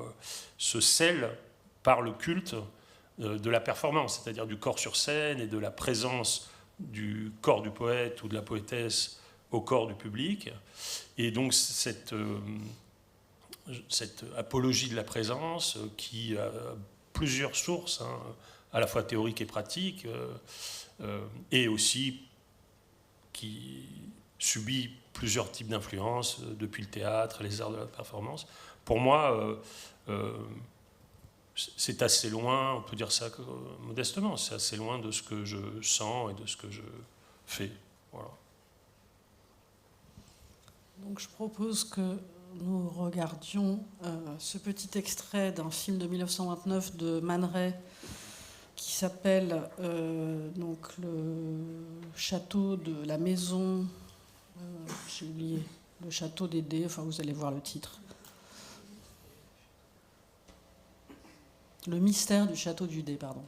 se scelle par le culte de la performance, c'est-à-dire du corps sur scène et de la présence du corps du poète ou de la poétesse au corps du public. Et donc cette apologie de la présence qui a plusieurs sources, hein, à la fois théoriques et pratiques, et aussi qui subit plusieurs types d'influences depuis le théâtre, les arts de la performance. Pour moi, c'est assez loin, on peut dire ça modestement, c'est assez loin de ce que je sens et de ce que je fais. Voilà. Donc je propose que nous regardions ce petit extrait d'un film de 1929 de Man Ray qui s'appelle donc le château de la maison, j'ai oublié, le château des dés, enfin vous allez voir le titre. Le mystère du château du dé, pardon.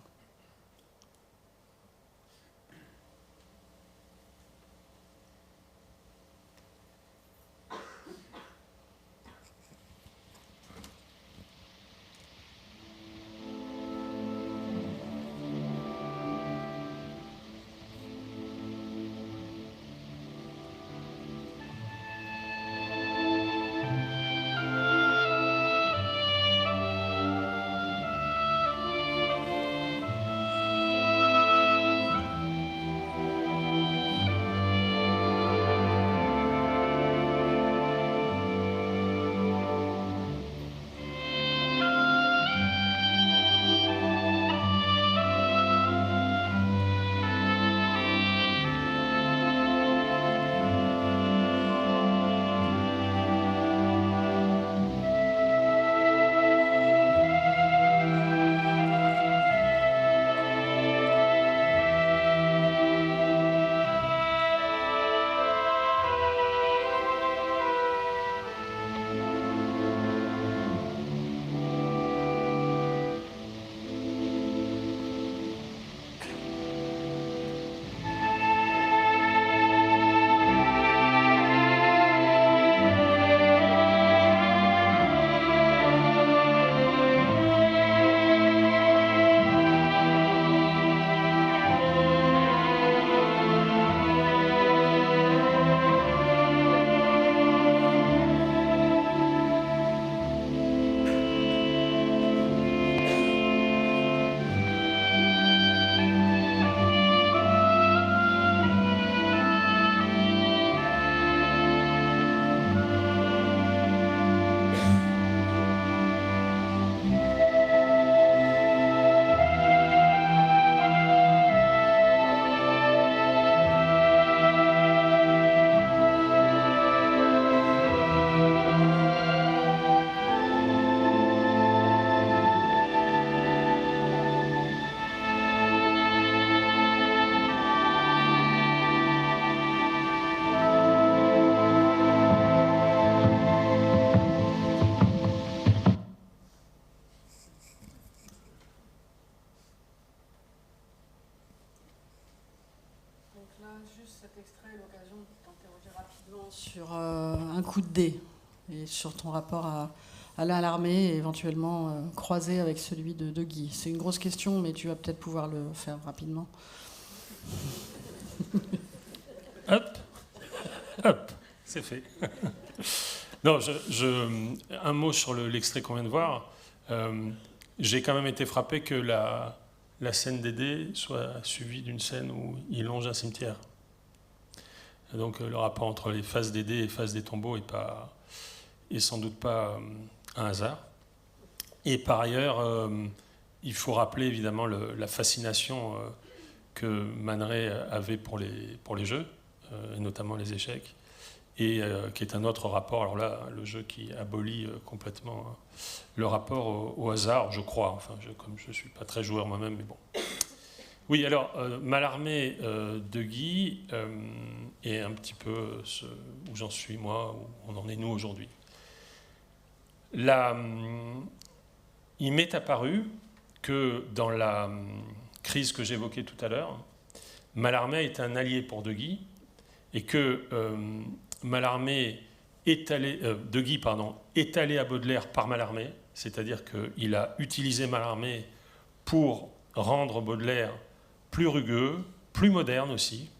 juste cet extrait l'occasion de t'interroger rapidement sur un coup de dé et sur ton rapport à l'armée et éventuellement croisé avec celui de Guy. C'est une grosse question, mais tu vas peut-être pouvoir le faire rapidement. Hop, hop, c'est fait. Non, un mot sur l'extrait qu'on vient de voir. J'ai quand même été frappé que la scène des dés soit suivie d'une scène où il longe un cimetière. Et donc le rapport entre les faces des dés et les faces des tombeaux est sans doute pas un hasard. Et par ailleurs, il faut rappeler évidemment la fascination que Man Ray avait pour les jeux, et notamment les échecs, et qui est un autre rapport. Alors là, le jeu qui abolit complètement le rapport au hasard, je crois. Enfin, comme je ne suis pas très joueur moi-même, mais bon. Oui, alors, Mallarmé de Guy est un petit peu où j'en suis, moi, où on en est, nous, aujourd'hui. Il m'est apparu que dans la crise que j'évoquais tout à l'heure, Mallarmé est un allié pour De Guy, et que Mallarmé De Guy est allé à Baudelaire par Mallarmé, c'est-à-dire qu'il a utilisé Mallarmé pour rendre Baudelaire plus rugueux, plus moderne aussi,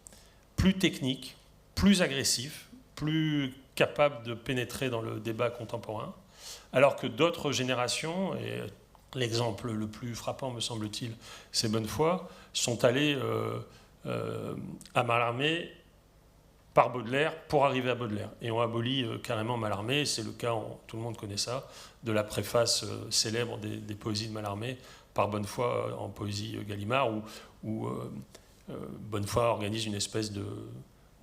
plus technique, plus agressif, plus capable de pénétrer dans le débat contemporain, alors que d'autres générations, et l'exemple le plus frappant me semble-t-il, c'est Bonnefoy, sont allés à Mallarmé par Baudelaire pour arriver à Baudelaire et ont aboli carrément Mallarmé. C'est le cas, tout le monde connaît ça, de la préface célèbre des poésies de Mallarmé par Bonnefoy en poésie Gallimard, où Bonnefoy organise une espèce de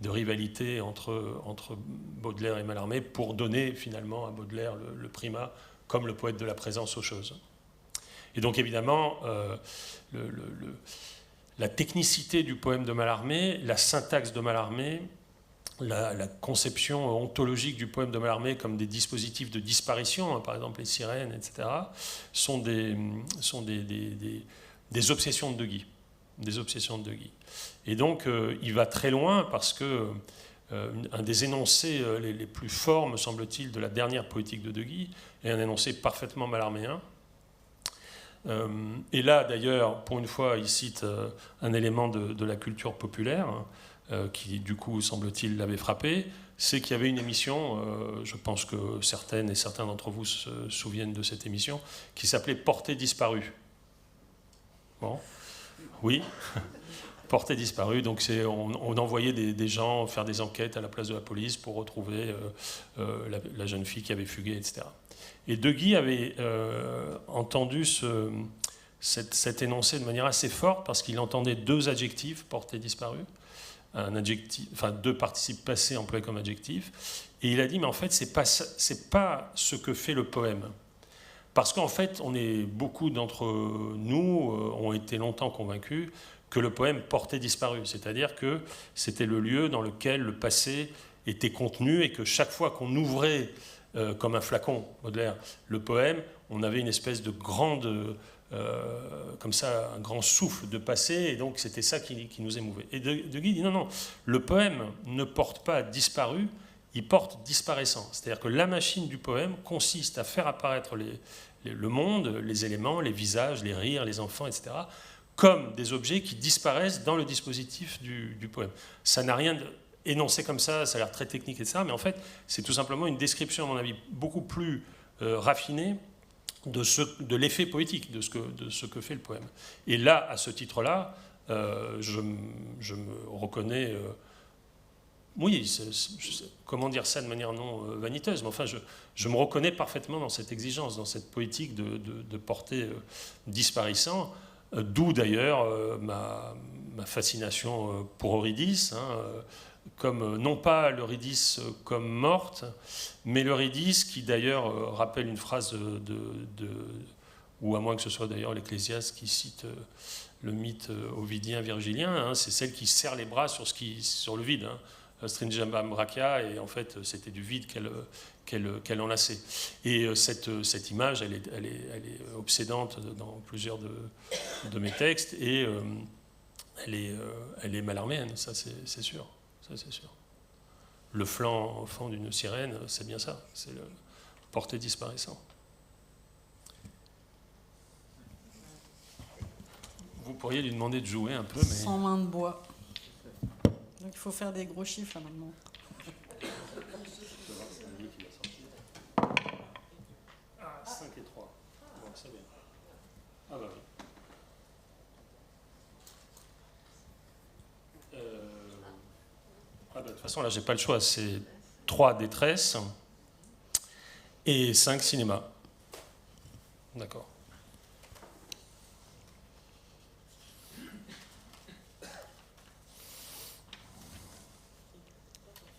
rivalité entre Baudelaire et Mallarmé pour donner finalement à Baudelaire le primat comme le poète de la présence aux choses. Et donc évidemment, la technicité du poème de Mallarmé, la syntaxe de Mallarmé, la conception ontologique du poème de Mallarmé comme des dispositifs de disparition, hein, par exemple les sirènes, etc., sont des obsessions de De Guy. Des obsessions de De Guy. Et donc, il va très loin parce que un des énoncés les plus forts, me semble-t-il, de la dernière poétique de Guy est un énoncé parfaitement mallarméen. Et là, d'ailleurs, pour une fois, il cite un élément de la culture populaire qui, du coup, semble-t-il, l'avait frappé. C'est qu'il y avait une émission, je pense que certaines et certains d'entre vous se souviennent de cette émission, qui s'appelait Portée disparue. Bon, oui. Portée disparue, donc on envoyait des gens faire des enquêtes à la place de la police pour retrouver la jeune fille qui avait fugué, etc. Et De Guy avait entendu cet énoncé de manière assez forte parce qu'il entendait deux adjectifs, portée disparue, deux participes passés employés comme adjectifs, et il a dit mais en fait c'est pas ce que fait le poème. Parce qu'en fait, beaucoup d'entre nous ont été longtemps convaincus que le poème portait disparu, c'est-à-dire que c'était le lieu dans lequel le passé était contenu et que chaque fois qu'on ouvrait, comme un flacon, Baudelaire, le poème, on avait une espèce de comme ça, un grand souffle de passé, et donc c'était ça qui nous émouvait. Et De Guy dit non, le poème ne porte pas disparu, il porte disparaissant. C'est-à-dire que la machine du poème consiste à faire apparaître le monde, les éléments, les visages, les rires, les enfants, etc., comme des objets qui disparaissent dans le dispositif du poème. Ça n'a rien énoncé comme ça a l'air très technique, etc., mais en fait, c'est tout simplement une description, à mon avis, beaucoup plus raffinée de l'effet poétique, de ce que fait le poème. Et là, à ce titre-là, je me reconnais... oui, comment dire ça de manière non vaniteuse, mais enfin, je me reconnais parfaitement dans cette exigence, dans cette poétique de portée disparaissant, d'où d'ailleurs ma fascination pour Eurydice, comme non pas l'Eurydice comme morte, mais l'Eurydice qui d'ailleurs rappelle une phrase ou à moins que ce soit d'ailleurs l'Ecclésiaste qui cite le mythe ovidien virgilien, c'est celle qui serre les bras sur le vide, Stringam brachia, et en fait c'était du vide qu'elle enlaçait. Et cette image, elle est obsédante dans plusieurs de mes textes, et elle est mallarméenne, ça c'est sûr. ça c'est sûr. Le flanc au fond d'une sirène, c'est bien ça, c'est le porté disparaissant. Vous pourriez lui demander de jouer un peu, mais... Sans main de bois. Donc il faut faire des gros chiffres là maintenant. Ah, 5 et 3. Bon, c'est bien. Ah bah oui. Ah bah, de toute façon, là, j'ai pas le choix. C'est 3 détresse et 5 cinéma. D'accord.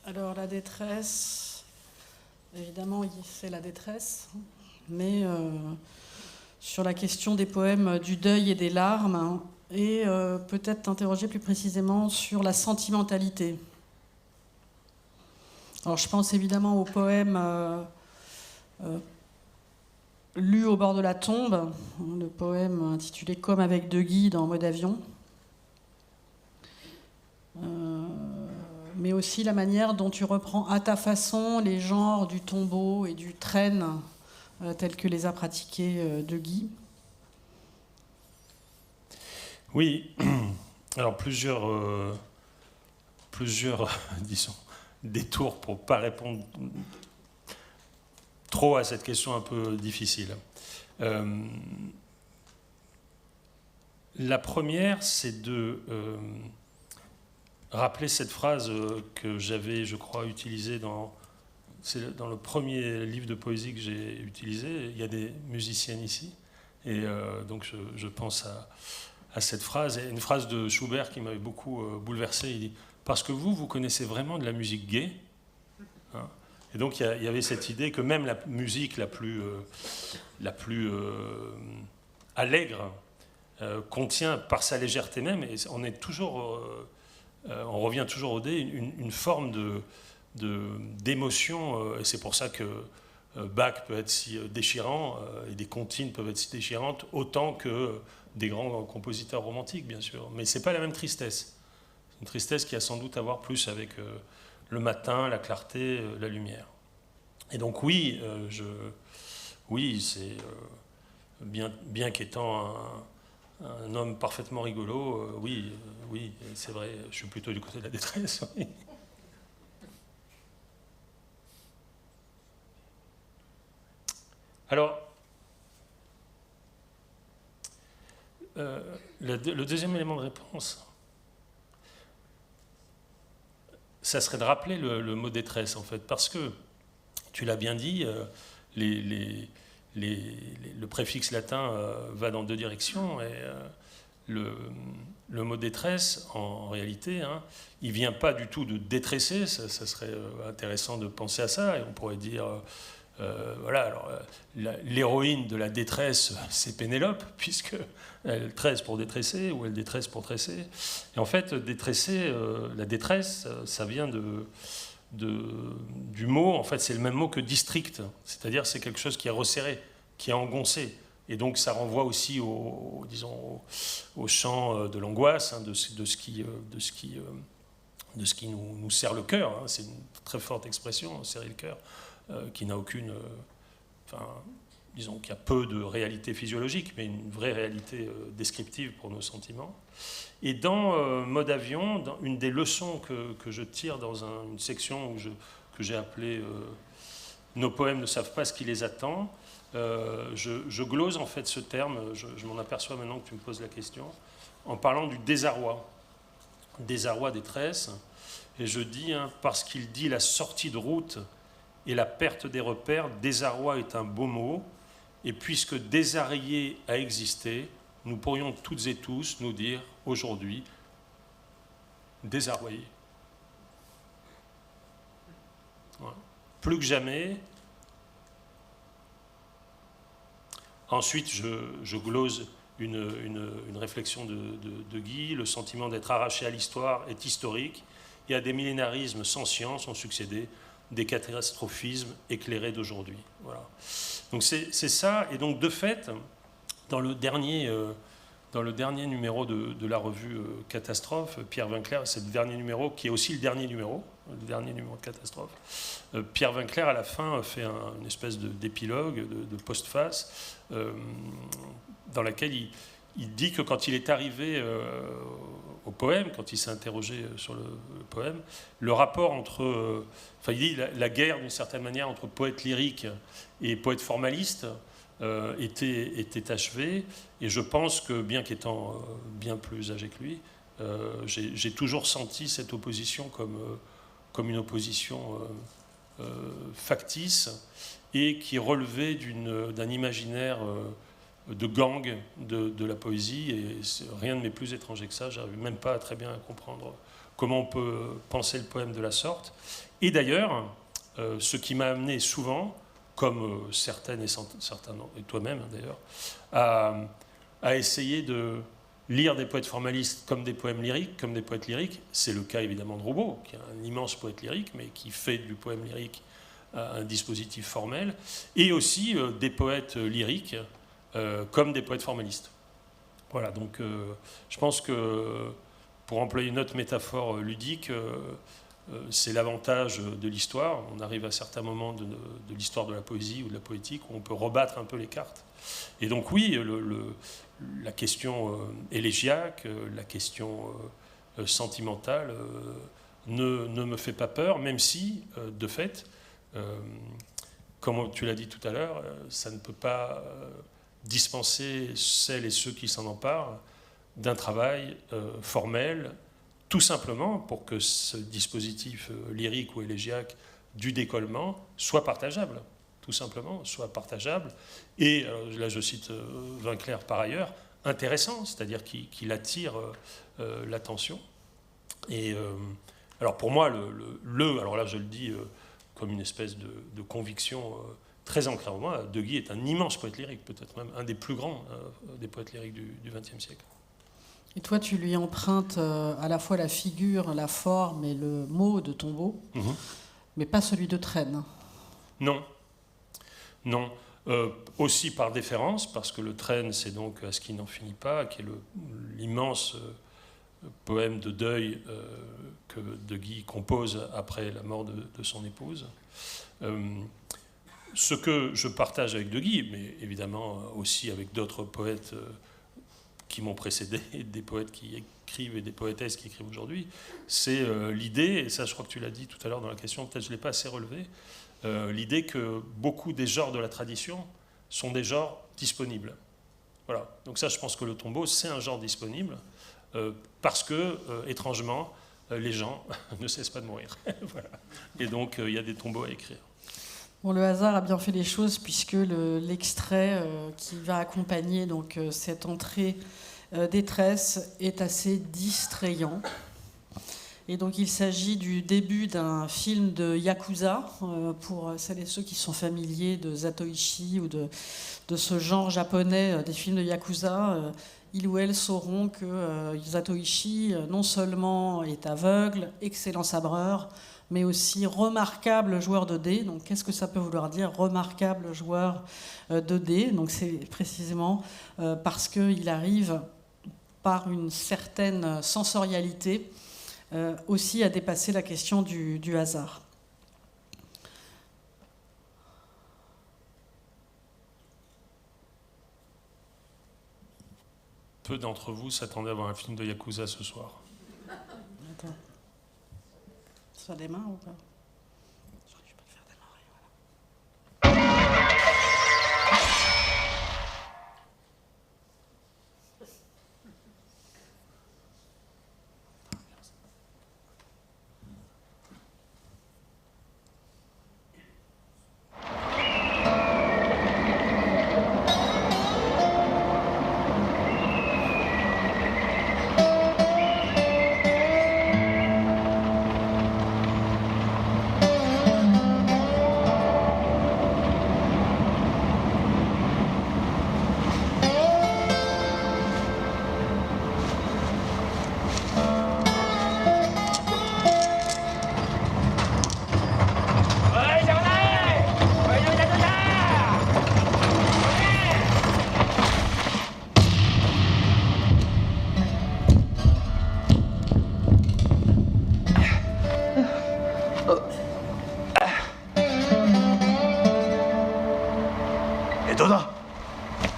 Alors la détresse, évidemment, c'est la détresse, mais sur la question des poèmes du deuil et des larmes, hein, et peut-être t'interroger plus précisément sur la sentimentalité. Alors je pense évidemment au poème lu au bord de la tombe, le poème intitulé Comme avec De Guy dans Mode Avion. Mais aussi la manière dont tu reprends à ta façon les genres du tombeau et du traîne tels que les a pratiqués De Guy. Oui, alors plusieurs disons, détours pour ne pas répondre trop à cette question un peu difficile. La première, c'est de rappeler cette phrase que j'avais, je crois, utilisée dans le premier livre de poésie que j'ai utilisé. Il y a des musiciennes ici, et donc je pense à cette phrase, et une phrase de Schubert qui m'avait beaucoup bouleversé. Il dit « Parce que vous connaissez vraiment de la musique gaie. » Et donc il y avait cette idée que même la musique la plus allègre contient par sa légèreté même, et on est toujours... on revient toujours au dé, une forme d'émotion, et c'est pour ça que Bach peut être si déchirant, et des comptines peuvent être si déchirantes, autant que des grands compositeurs romantiques, bien sûr. Mais ce n'est pas la même tristesse. C'est une tristesse qui a sans doute à voir plus avec le matin, la clarté, la lumière. Et donc oui, c'est bien qu'étant un homme parfaitement rigolo, oui, c'est vrai, je suis plutôt du côté de la détresse. Oui. Alors, le deuxième élément de réponse, ça serait de rappeler le mot détresse, en fait, parce que, tu l'as bien dit, le préfixe latin va dans deux directions, et le mot détresse, en réalité, hein, il ne vient pas du tout de détresser, ça serait intéressant de penser à ça, et on pourrait dire, voilà, alors l'héroïne de la détresse, c'est Pénélope, puisque elle tresse pour détresser, ou elle détresse pour tresser. Et en fait, détresser, la détresse, ça vient du mot, en fait, c'est le même mot que district, c'est-à-dire c'est quelque chose qui est resserré, qui est engoncé. Et donc ça renvoie aussi au champ de l'angoisse, hein, de ce qui nous serre le cœur. Hein. C'est une très forte expression, serrer le cœur, qui n'a aucune... disons qu'il y a peu de réalité physiologique, mais une vraie réalité descriptive pour nos sentiments. Et dans Mode Avion, dans une des leçons que je tire dans une section que j'ai appelée Nos poèmes ne savent pas ce qui les attend, je glose en fait ce terme, je m'en aperçois maintenant que tu me poses la question, en parlant du désarroi, détresse, et je dis, hein, parce qu'il dit la sortie de route et la perte des repères, désarroi est un beau mot, et puisque désarrié a existé, nous pourrions toutes et tous nous dire aujourd'hui désarroyés. Voilà. Plus que jamais. Ensuite, je glose une réflexion de Guy. Le sentiment d'être arraché à l'histoire est historique, et à des millénarismes sans science ont succédé des catastrophismes éclairés d'aujourd'hui. Voilà. Donc c'est ça, et donc de fait, dans le dernier dans le dernier numéro de la revue Catastrophe, Pierre Vinclair, c'est le dernier numéro qui est aussi le dernier numéro de Catastrophe. Pierre Vinclair, à la fin, fait une espèce d'épilogue, de postface, dans laquelle il dit que quand il est arrivé au poème, quand il s'est interrogé sur le poème, le rapport entre... il dit la guerre, d'une certaine manière, entre poète lyrique et poète formaliste était achevée. Et je pense que, bien qu'étant bien plus âgé que lui, j'ai toujours senti cette opposition comme une opposition factice et qui relevait d'un imaginaire de gang de la poésie. Et rien ne m'est plus étranger que ça. Je n'arrive même pas à très bien comprendre comment on peut penser le poème de la sorte. Et d'ailleurs, ce qui m'a amené souvent, comme certaines et certains, et toi-même d'ailleurs, à essayer de lire des poètes formalistes comme des poèmes lyriques, comme des poètes lyriques. C'est le cas évidemment de Roubaud, qui est un immense poète lyrique, mais qui fait du poème lyrique un dispositif formel, et aussi des poètes lyriques comme des poètes formalistes. Voilà, donc je pense que, pour employer une autre métaphore ludique, c'est l'avantage de l'histoire. On arrive à certains moments de l'histoire de la poésie ou de la poétique où on peut rebattre un peu les cartes. Et donc oui, la question élégiaque, la question sentimentale ne me fait pas peur, même si, de fait, comme tu l'as dit tout à l'heure, ça ne peut pas dispenser celles et ceux qui s'en emparent d'un travail formel, tout simplement pour que ce dispositif lyrique ou élégiaque du décollement soit partageable, tout simplement, soit partageable, et là je cite Vinclair par ailleurs, intéressant, c'est-à-dire qu'il attire l'attention. Et alors pour moi, alors là je le dis comme une espèce de conviction très ancrée en moi, De Guy est un immense poète lyrique, peut-être même un des plus grands des poètes lyriques du XXe siècle. Et toi, tu lui empruntes à la fois la figure, la forme et le mot de Tombeau, mais pas celui de Traîne. Non. Non. Aussi par déférence, parce que le Traîne, c'est donc À ce qui n'en finit pas, qui est l'immense poème de deuil que De Guy compose après la mort de son épouse. Ce que je partage avec De Guy, mais évidemment aussi avec d'autres poètes qui m'ont précédé, des poètes qui écrivent et des poétesses qui écrivent aujourd'hui, c'est l'idée, et ça je crois que tu l'as dit tout à l'heure dans la question, peut-être je ne l'ai pas assez relevé, l'idée que beaucoup des genres de la tradition sont des genres disponibles. Voilà. Donc ça, je pense que le tombeau, c'est un genre disponible, parce que, étrangement, les gens ne cessent pas de mourir. Voilà. Et donc, il y a des tombeaux à écrire. Bon, le hasard a bien fait les choses, puisque l'extrait qui va accompagner donc, cette entrée détresse est assez distrayant. Et donc il s'agit du début d'un film de Yakuza, pour celles et ceux qui sont familiers de Zatoichi ou de ce genre japonais des films de Yakuza. Ils ou elles sauront que Zatoichi non seulement est aveugle, excellent sabreur, mais aussi remarquable joueur de dés. Donc qu'est-ce que ça peut vouloir dire, remarquable joueur de dés? Donc c'est précisément parce qu'il arrive par une certaine sensorialité aussi à dépasser la question du hasard. Peu d'entre vous s'attendaient à voir un film de Yakuza ce soir. Attends. Ça démarre ou pas? Je peux le faire démarrer, voilà.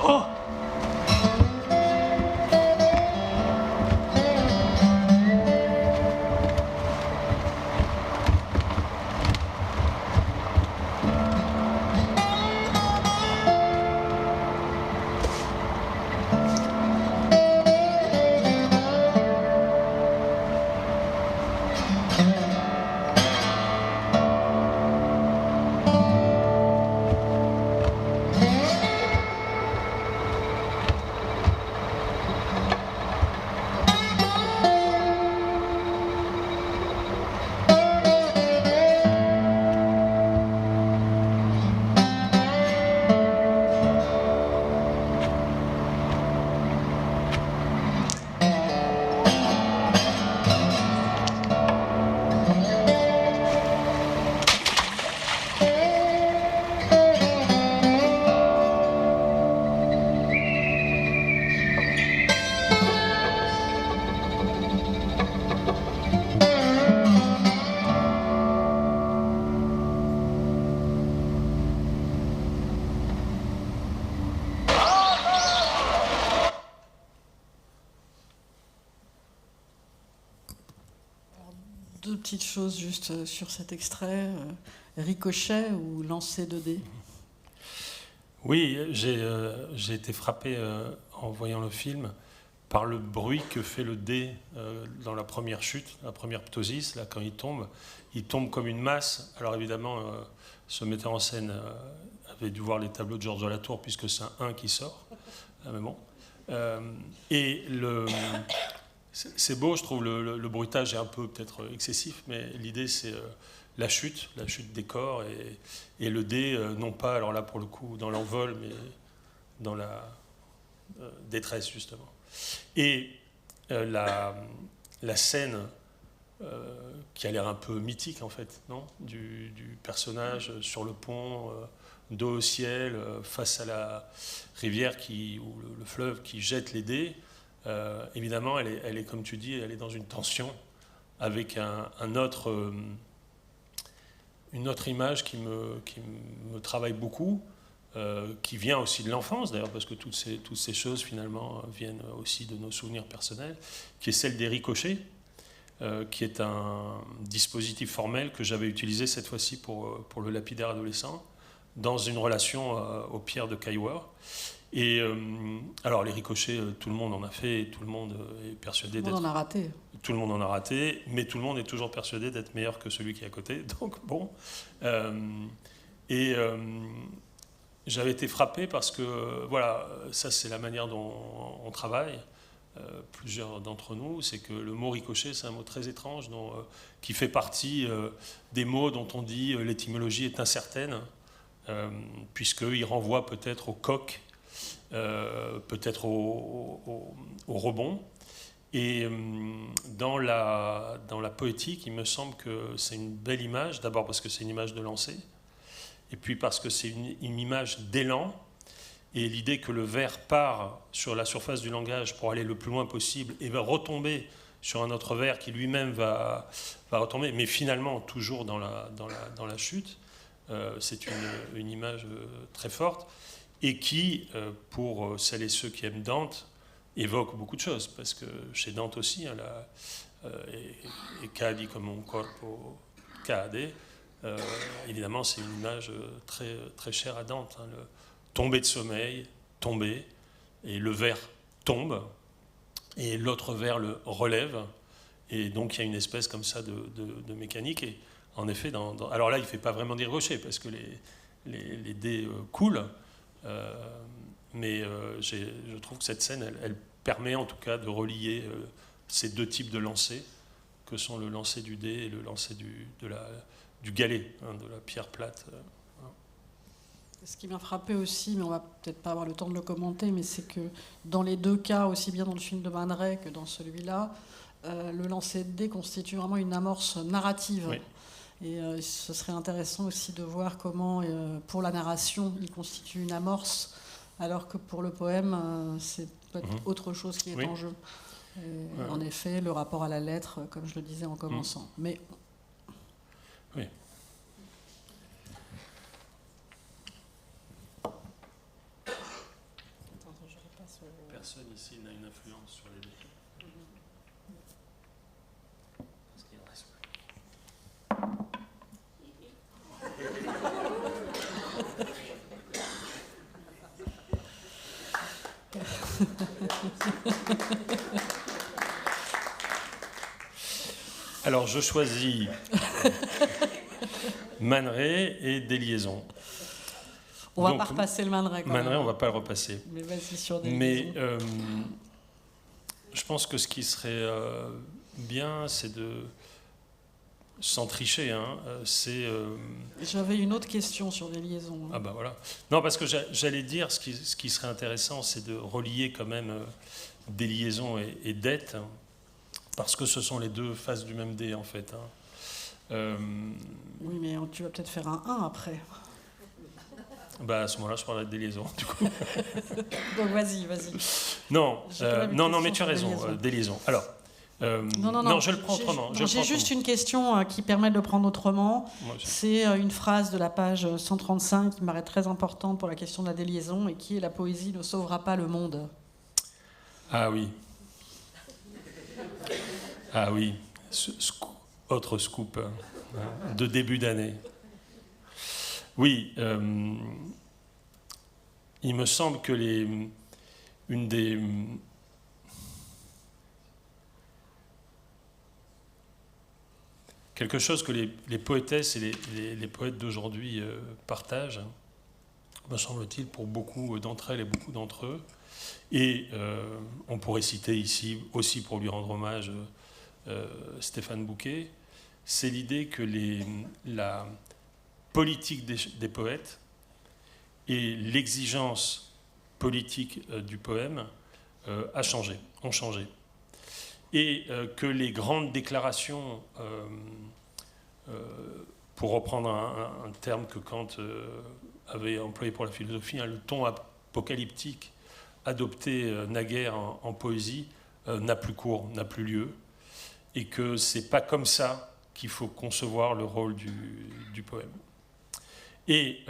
Oh! Deux petites choses juste sur cet extrait. Ricochet ou lancer de dés? Oui, j'ai été frappé en voyant le film par le bruit que fait le dé dans la première chute, la première ptosis, là, quand il tombe comme une masse. Alors évidemment, ce metteur en scène avait dû voir les tableaux de Georges de la Tour, puisque c'est un 1 qui sort. Mais bon. Et c'est beau, je trouve, le bruitage est un peu peut-être excessif, mais l'idée c'est la chute des corps et le dé, non pas, alors là pour le coup, dans l'envol, mais dans la détresse justement. Et la scène qui a l'air un peu mythique en fait, non, du personnage sur le pont, dos au ciel, face à la rivière ou le fleuve qui jette les dés. Évidemment, elle est, comme tu dis, elle est dans une tension avec une autre image qui me travaille beaucoup, qui vient aussi de l'enfance d'ailleurs, parce que toutes ces choses finalement viennent aussi de nos souvenirs personnels, qui est celle des ricochets, qui est un dispositif formel que j'avais utilisé cette fois-ci pour le lapidaire adolescent, dans une relation aux pierres de Kaiwer. Et alors les ricochets, tout le monde en a fait, et tout le monde est persuadé d'être... Tout le monde en a raté. Tout le monde en a raté, mais tout le monde est toujours persuadé d'être meilleur que celui qui est à côté. Donc bon, j'avais été frappé parce que voilà, ça c'est la manière dont on travaille. Plusieurs d'entre nous, c'est que le mot ricochet, c'est un mot très étrange, qui fait partie des mots dont on dit l'étymologie est incertaine, puisqu'il renvoie peut-être au coq, peut-être au rebond. Et dans la poétique, il me semble que c'est une belle image, d'abord parce que c'est une image de lancer, et puis parce que c'est une image d'élan, et l'idée que le vers part sur la surface du langage pour aller le plus loin possible et va retomber sur un autre vers qui lui-même va retomber, mais finalement toujours dans la chute, c'est une image très forte, et qui, pour celles et ceux qui aiment Dante, évoque beaucoup de choses, parce que chez Dante aussi, hein, et cadi comme un corpo cade, évidemment c'est une image très, très chère à Dante, hein, le tomber de sommeil, tomber, et le vers tombe, et l'autre vers le relève, et donc il y a une espèce comme ça de mécanique, et en effet, alors là il ne fait pas vraiment des ricochets, parce que les dés coulent, mais je trouve que cette scène, elle permet en tout cas de relier ces deux types de lancers, que sont le lancer du dé et le lancer du galet, hein, de la pierre plate. Ce qui m'a frappé aussi, mais on va peut-être pas avoir le temps de le commenter, mais c'est que dans les deux cas, aussi bien dans le film de Man Ray que dans celui-là, le lancer de dés constitue vraiment une amorce narrative. Oui. Et ce serait intéressant aussi de voir comment, pour la narration, il constitue une amorce, alors que pour le poème, c'est peut-être autre chose qui est en jeu. En effet, le rapport à la lettre, comme je le disais en commençant. Mais... Oui. Personne ici n'a une influence sur les deux. Parce qu'il reste. Alors, je choisis Man Ray et des liaisons. On va pas repasser le Man Ray. Man Ray, on va pas le repasser. Mais vas-y sur des liaisons. Mais je pense que ce qui serait bien, c'est de, sans tricher, hein, c'est... J'avais une autre question sur des liaisons. Hein. Ah bah voilà. Non, parce que j'allais dire, ce qui serait intéressant, c'est de relier quand même des liaisons et dettes, hein, parce que ce sont les deux faces du même dé, en fait. Hein. Oui, mais tu vas peut-être faire un 1 après. Bah à ce moment-là, je parlerai de déliaison, du coup. Donc vas-y. Non, mais tu as raison, déliaison. Alors, non, je le prends autrement. J'ai juste une question qui permet de le prendre autrement. C'est une phrase de la page 135 qui me paraît très importante pour la question de la déliaison et qui est « La poésie ne sauvera pas le monde ». Ah oui. Ah oui. Autre scoop de début d'année. Oui, il me semble que quelque chose que les poétesses et les poètes d'aujourd'hui partagent, me semble-t-il, pour beaucoup d'entre elles et beaucoup d'entre eux. Et on pourrait citer ici, aussi pour lui rendre hommage, Stéphane Bouquet, c'est l'idée que la politique des poètes et l'exigence politique du poème ont changé. Et que les grandes déclarations, pour reprendre un terme que Kant avait employé pour la philosophie, hein, le ton apocalyptique adopté naguère en poésie n'a plus cours, n'a plus lieu, et que c'est pas comme ça qu'il faut concevoir le rôle du poème. Et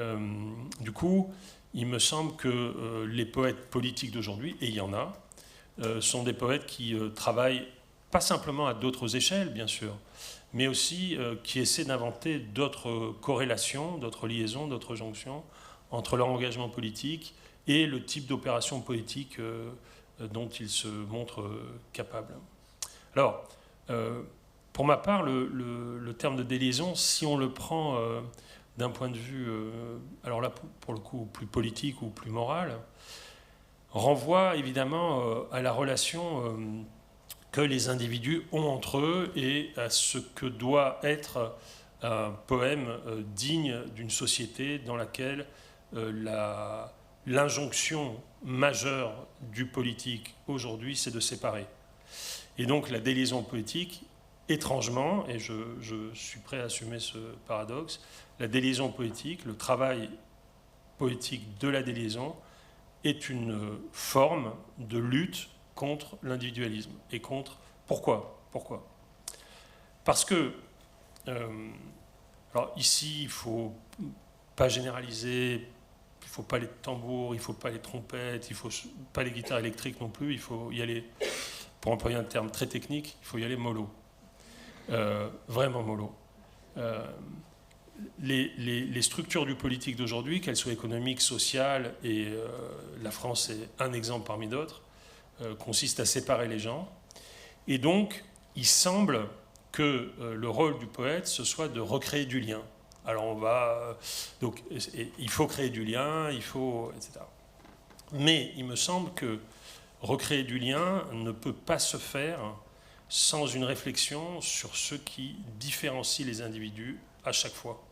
du coup, il me semble que les poètes politiques d'aujourd'hui, et il y en a, sont des poètes qui travaillent pas simplement à d'autres échelles, bien sûr, mais aussi qui essaient d'inventer d'autres corrélations, d'autres liaisons, d'autres jonctions entre leur engagement politique et le type d'opération poétique dont ils se montrent capables. Alors, pour ma part, le terme de déliaison, si on le prend d'un point de vue, alors là, pour le coup, plus politique ou plus moral, renvoie évidemment à la relation que les individus ont entre eux et à ce que doit être un poème digne d'une société dans laquelle l'injonction majeure du politique aujourd'hui, c'est de séparer. Et donc la déliaison poétique, étrangement, et je suis prêt à assumer ce paradoxe, la déliaison poétique, le travail poétique de la déliaison, est une forme de lutte contre l'individualisme et contre... Pourquoi ? Parce que, alors ici, il ne faut pas généraliser, il ne faut pas les tambours, il ne faut pas les trompettes, il ne faut pas les guitares électriques non plus, il faut y aller, pour employer un terme très technique, il faut y aller mollo. Vraiment mollo. Les structures du politique d'aujourd'hui, qu'elles soient économiques, sociales, et la France est un exemple parmi d'autres, consistent à séparer les gens. Et donc, il semble que le rôle du poète, ce soit de recréer du lien. Alors donc, il faut créer du lien, etc. Mais il me semble que recréer du lien ne peut pas se faire sans une réflexion sur ce qui différencie les individus à chaque fois.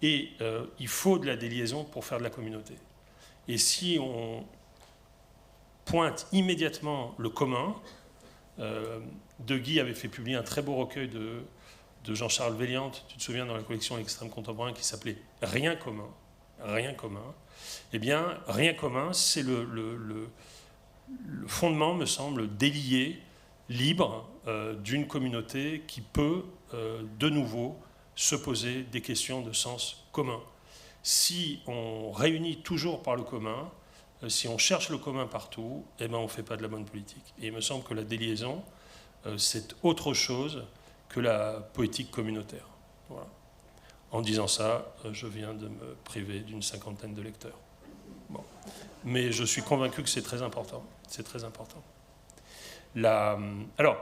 Et il faut de la déliaison pour faire de la communauté. Et si on pointe immédiatement le commun, De Guy avait fait publier un très beau recueil de Jean-Charles Véliante, tu te souviens, dans la collection L'Extrême Contemporain, qui s'appelait « Rien commun ». Rien commun. Eh bien, rien commun, c'est le fondement, me semble, délié, libre, d'une communauté qui peut, de nouveau, se poser des questions de sens commun. Si on réunit toujours par le commun, si on cherche le commun partout, eh ben on ne fait pas de la bonne politique. Et il me semble que la déliaison, c'est autre chose que la poétique communautaire. Voilà. En disant ça, je viens de me priver d'une 50aine de lecteurs. Bon. Mais je suis convaincu que c'est très important. C'est très important. Alors,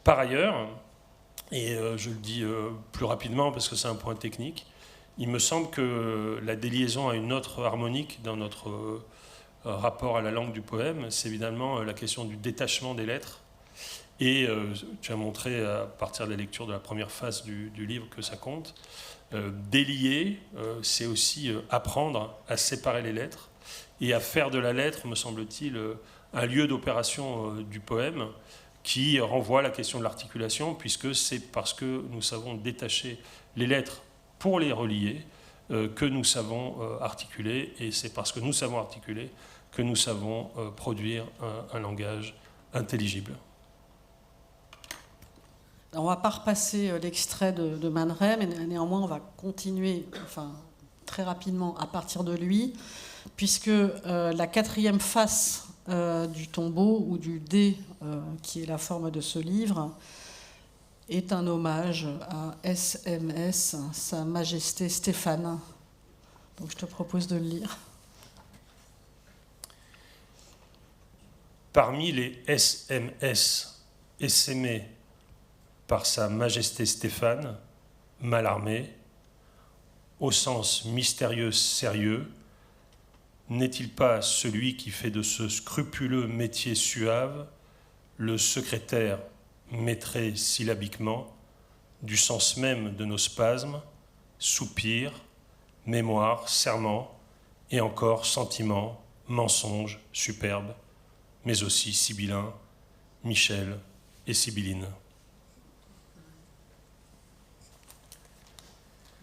par ailleurs, et je le dis plus rapidement parce que c'est un point technique, il me semble que la déliaison a une autre harmonique dans notre rapport à la langue du poème. C'est évidemment la question du détachement des lettres. Et tu as montré à partir de la lecture de la première phase du livre que ça compte. Délier, c'est aussi apprendre à séparer les lettres et à faire de la lettre, me semble-t-il, un lieu d'opération du poème qui renvoie à la question de l'articulation, puisque c'est parce que nous savons détacher les lettres pour les relier que nous savons articuler, et c'est parce que nous savons articuler que nous savons produire un langage intelligible. On ne va pas repasser l'extrait de Man Ray, mais néanmoins on va continuer très rapidement à partir de lui, puisque la quatrième face du tombeau, ou du dé, qui est la forme de ce livre, est un hommage à SMS, Sa Majesté Stéphane. Donc je te propose de le lire. Parmi les SMS essaimés par Sa Majesté Stéphane, mal armé, au sens mystérieux sérieux, n'est-il pas celui qui fait de ce scrupuleux métier suave le secrétaire maîtré syllabiquement du sens même de nos spasmes, soupirs, mémoire, serment, et encore sentiments, mensonges, superbes, mais aussi sibyllin, Michel et Sibylline.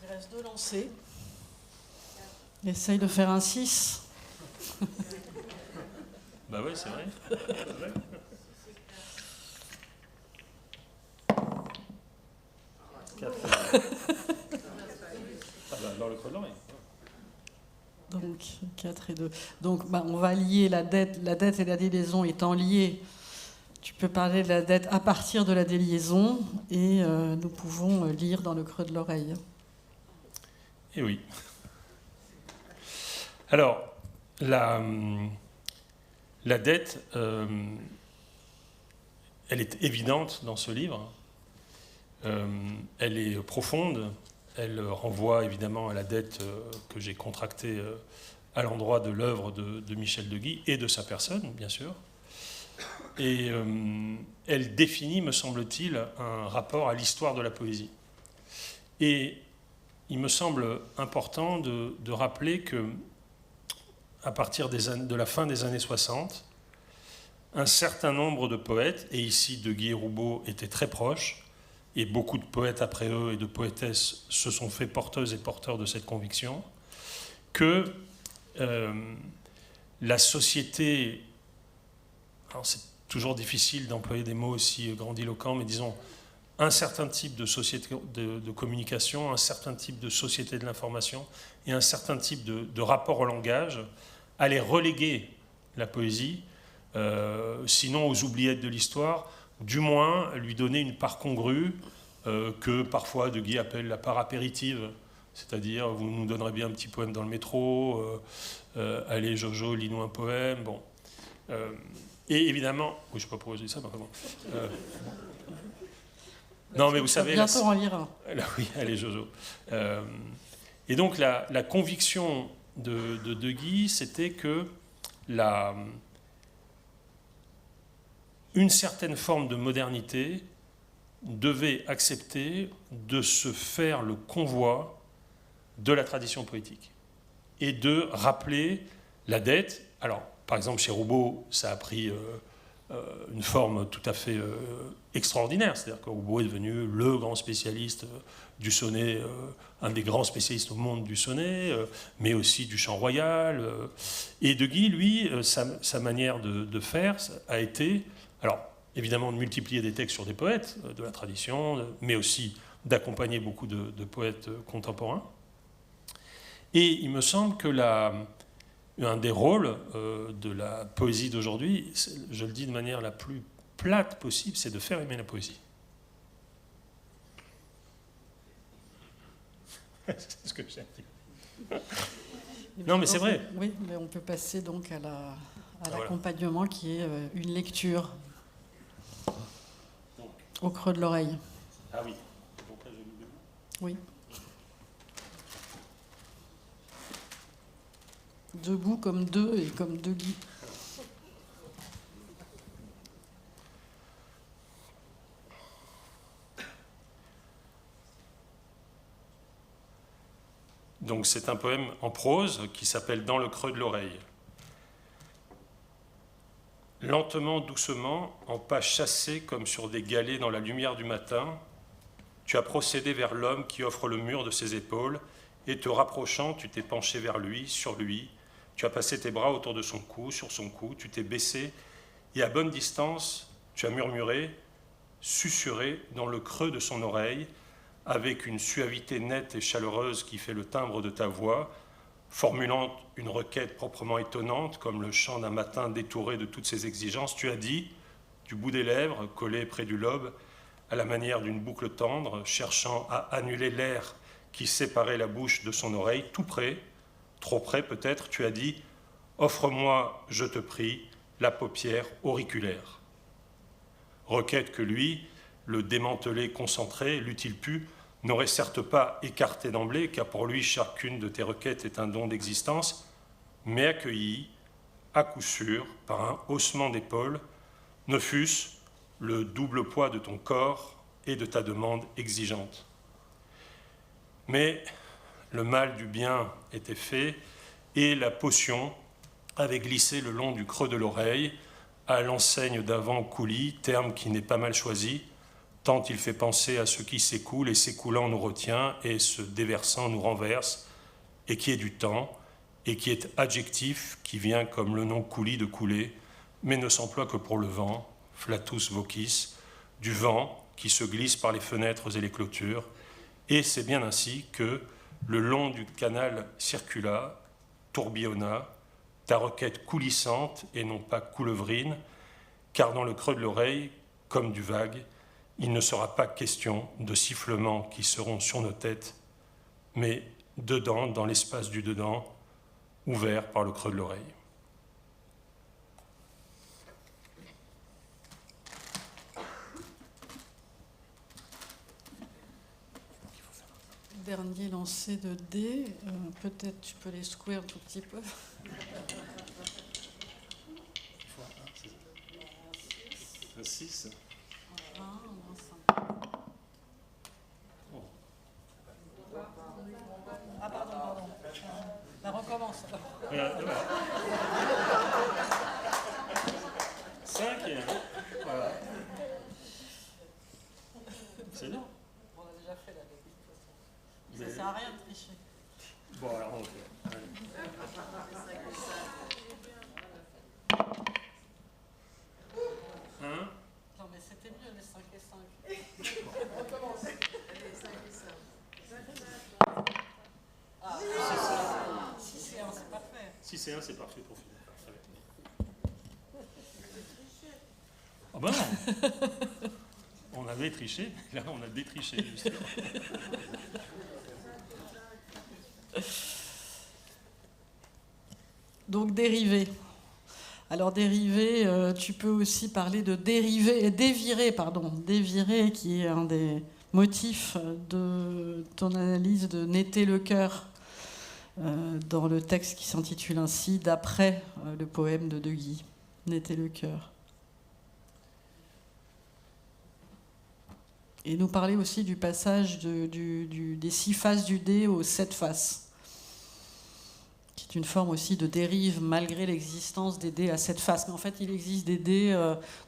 Il reste 2 lancers. Essaye de faire un 6. Bah oui, c'est vrai. Dans le creux de l'oreille. Donc 4 et 2. Donc on va lier la dette et la déliaison étant liées. Tu peux parler de la dette à partir de la déliaison, et nous pouvons lire dans le creux de l'oreille. Eh oui. Alors, la dette, elle est évidente dans ce livre. Elle est profonde. Elle renvoie évidemment à la dette que j'ai contractée à l'endroit de l'œuvre de Michel de Guy et de sa personne, bien sûr. Et elle définit, me semble-t-il, un rapport à l'histoire de la poésie. Et il me semble important de rappeler que, à partir de la fin des années 60, un certain nombre de poètes, et ici de Guy et Roubaud étaient très proches, et beaucoup de poètes après eux et de poétesses se sont fait porteuses et porteurs de cette conviction, que la société, alors c'est toujours difficile d'employer des mots aussi grandiloquents, mais disons un certain type de société de communication, un certain type de société de l'information et un certain type de rapport au langage allaient reléguer la poésie, sinon aux oubliettes de l'histoire, du moins lui donner une part congrue que parfois De Guy appelle la part apéritive, c'est-à-dire vous nous donnerez bien un petit poème dans le métro, allez Jojo, lis-nous un poème, bon. Et évidemment, oui, je ne sais pas pourquoi je dis ça, mais vraiment. Non, mais vous savez... Bientôt en lire un. Oui, allez Jojo. Et donc la conviction de Guy, c'était que une certaine forme de modernité devait accepter de se faire le convoi de la tradition poétique et de rappeler la dette. Alors, par exemple, chez Roubaud, ça a pris une forme tout à fait extraordinaire. C'est-à-dire que Roubaud est devenu le grand spécialiste du sonnet, un des grands spécialistes au monde du sonnet, mais aussi du chant royal. Et De Guy, lui, sa manière de faire a été, alors évidemment, de multiplier des textes sur des poètes de la tradition, mais aussi d'accompagner beaucoup de poètes contemporains. Et il me semble que un des rôles de la poésie d'aujourd'hui, je le dis de manière la plus plate possible, c'est de faire aimer la poésie. C'est ce que j'ai dit. Non, mais c'est vrai. Oui, mais on peut passer donc à l'accompagnement qui est une lecture au creux de l'oreille. Ah oui. Oui. Debout comme deux et comme deux Guy. Donc c'est un poème en prose qui s'appelle « Dans le creux de l'oreille ». Lentement, doucement, en pas chassé comme sur des galets dans la lumière du matin, tu as procédé vers l'homme qui offre le mur de ses épaules, et te rapprochant, tu t'es penché vers lui, sur lui, tu as passé tes bras autour de son cou, sur son cou, tu t'es baissé, et à bonne distance, tu as murmuré, susurré dans le creux de son oreille, avec une suavité nette et chaleureuse qui fait le timbre de ta voix, formulant une requête proprement étonnante, comme le chant d'un matin détouré de toutes ses exigences, tu as dit, du bout des lèvres, collé près du lobe, à la manière d'une boucle tendre, cherchant à annuler l'air qui séparait la bouche de son oreille, tout près, trop près peut-être, tu as dit « Offre-moi, je te prie, la paupière auriculaire ». Requête que lui, le démantelé concentré, l'eût-il pu, n'aurait certes pas écarté d'emblée, car pour lui chacune de tes requêtes est un don d'existence, mais accueillie, à coup sûr, par un haussement d'épaule, ne fût-ce le double poids de ton corps et de ta demande exigeante. Mais le mal du bien était fait, et la potion avait glissé le long du creux de l'oreille, à l'enseigne d'un vent coulis, terme qui n'est pas mal choisi, tant il fait penser à ce qui s'écoule, et s'écoulant nous retient, et se déversant nous renverse, et qui est du temps, et qui est adjectif, qui vient comme le nom coulis de couler, mais ne s'emploie que pour le vent, flatus vocis, du vent qui se glisse par les fenêtres et les clôtures, et c'est bien ainsi que, le long du canal circula, tourbillonna, ta requête coulissante et non pas coulevrine, car dans le creux de l'oreille, comme du vague, il ne sera pas question de sifflements qui seront sur nos têtes, mais dedans, dans l'espace du dedans, ouvert par le creux de l'oreille. Dernier lancer de dés, peut-être tu peux les secouer un tout petit peu. Un 6. Ah pardon. On recommence. 5 et 1. Voilà. C'est bien. On a déjà fait la dé. Ça ne sert à rien de tricher. Bon, alors on fait. Allez. Hein? Non, mais c'était mieux les 5 et 5. On recommence. Allez, 5 et 5. Ah, 6 et 1, c'est parfait. 6 et 1, c'est parfait pour finir. Ah ben non. On avait triché, là on a détriché, justement. Donc dérivé. Alors dérivé, tu peux aussi parler de dévirer, qui est un des motifs de ton analyse de N'était le cœur dans le texte qui s'intitule ainsi, d'après le poème de De Guy, N'était le cœur. Et nous parler aussi du passage des 6 faces du dé aux 7 faces, qui est une forme aussi de dérive malgré l'existence des dés à 7 faces. Mais en fait, il existe des dés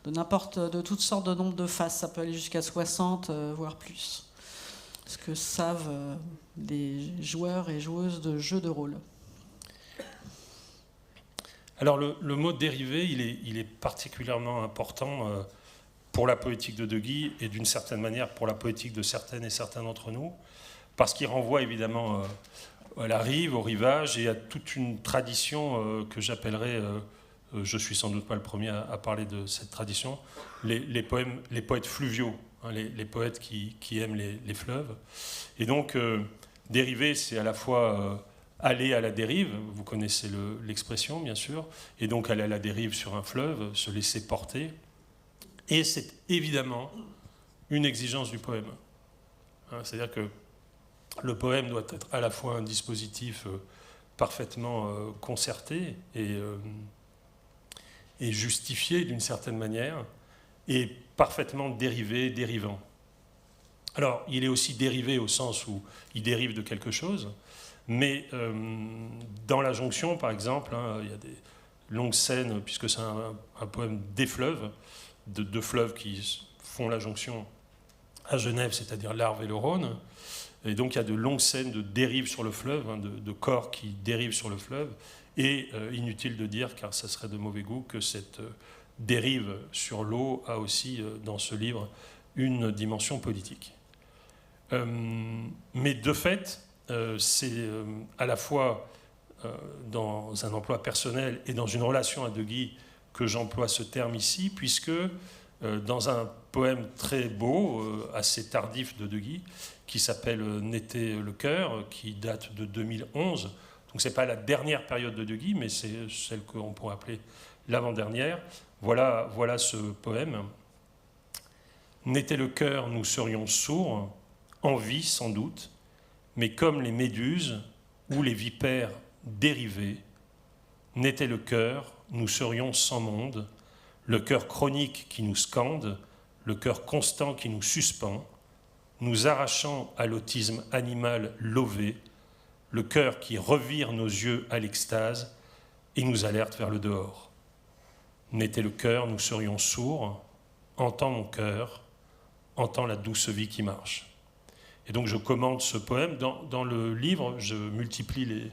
de toutes sortes de nombres de faces. Ça peut aller jusqu'à 60, voire plus. Ce que savent les joueurs et joueuses de jeux de rôle. Alors le mot dérivé, il est particulièrement important pour la poétique de De Guy et d'une certaine manière pour la poétique de certaines et certains d'entre nous, parce qu'il renvoie évidemment à la rive, au rivage, et à toute une tradition que j'appellerais, je suis sans doute pas le premier à parler de cette tradition, les poètes fluviaux, hein, les poètes qui aiment les fleuves. Et donc, dériver, c'est à la fois aller à la dérive, vous connaissez l'expression bien sûr, et donc aller à la dérive sur un fleuve, se laisser porter, et c'est évidemment une exigence du poème. Hein, c'est-à-dire que le poème doit être à la fois un dispositif parfaitement concerté et justifié d'une certaine manière, et parfaitement dérivé, dérivant. Alors, il est aussi dérivé au sens où il dérive de quelque chose, mais dans la jonction, par exemple, hein, il y a des longues scènes, puisque c'est un poème des fleuves, de deux fleuves qui font la jonction à Genève, c'est-à-dire l'Arve et le Rhône. Et donc il y a de longues scènes de dérive sur le fleuve, hein, de corps qui dérivent sur le fleuve. Et inutile de dire, car ça serait de mauvais goût, que cette dérive sur l'eau a aussi, dans ce livre, une dimension politique. Mais de fait, c'est à la fois dans un emploi personnel et dans une relation à De Guy que j'emploie ce terme ici, puisque dans un poème très beau, assez tardif de Guy, qui s'appelle N'était le cœur, qui date de 2011. Donc ce n'est pas la dernière période de Guy, mais c'est celle qu'on pourrait appeler l'avant-dernière. Voilà ce poème. N'était le cœur, nous serions sourds, en vie sans doute, mais comme les méduses ou les vipères dérivées. N'était le cœur, nous serions sans monde, le cœur chronique qui nous scande, le cœur constant qui nous suspend, nous arrachant à l'autisme animal lové, le cœur qui revire nos yeux à l'extase et nous alerte vers le dehors. N'était le cœur, nous serions sourds, entends mon cœur, entends la douce vie qui marche. Et donc je commente ce poème. Dans le livre, je multiplie les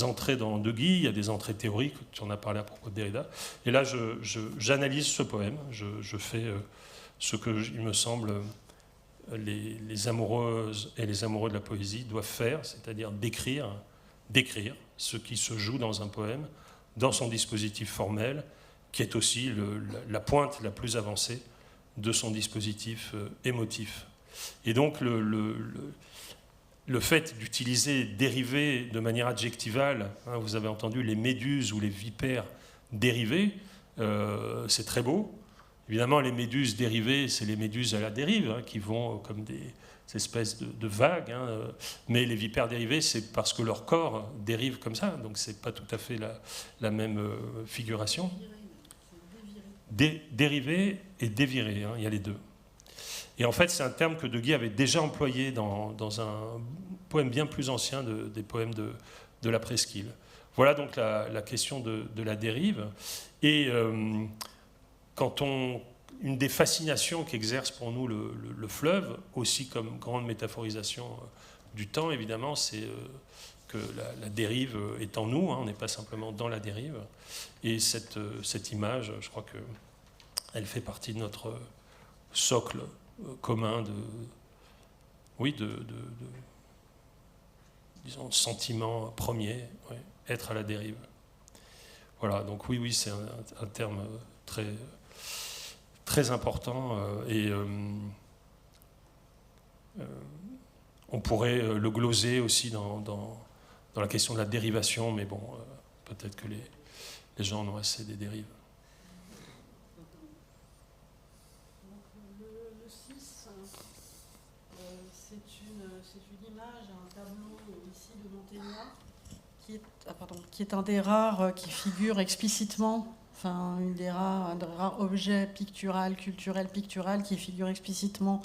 entrées dans De Guy, il y a des entrées théoriques, tu en as parlé à propos de Derrida, et là j'analyse ce poème, je fais ce que, il me semble, les amoureuses et les amoureux de la poésie doivent faire, c'est-à-dire décrire ce qui se joue dans un poème, dans son dispositif formel, qui est aussi la pointe la plus avancée de son dispositif émotif. Et donc le fait d'utiliser dérivé de manière adjectivale, hein, vous avez entendu les méduses ou les vipères dérivées, c'est très beau. Évidemment, les méduses dérivées, c'est les méduses à la dérive, hein, qui vont comme des espèces de vagues. Hein, mais les vipères dérivées, c'est parce que leur corps dérive comme ça. Donc, ce n'est pas tout à fait la même figuration. Dérivé et déviré, hein, il y a les deux. Et en fait, c'est un terme que De Guy avait déjà employé dans un poème bien plus ancien des poèmes de la Presqu'île. Voilà donc la question de la dérive. Et une des fascinations qu'exerce pour nous le fleuve, aussi comme grande métaphorisation du temps, évidemment, c'est que la dérive est en nous, hein, on n'est pas simplement dans la dérive. Et cette image, je crois qu'elle fait partie de notre socle commun disons, sentiment premier, ouais, être à la dérive. Voilà, donc oui, c'est un terme très, très important et on pourrait le gloser aussi dans la question de la dérivation, mais bon, peut-être que les gens en ont assez des dérives. Le 6, c'est une image, un tableau ici de Mantegna, qui est un des rares qui figure explicitement, enfin un des rares objets culturels qui figure explicitement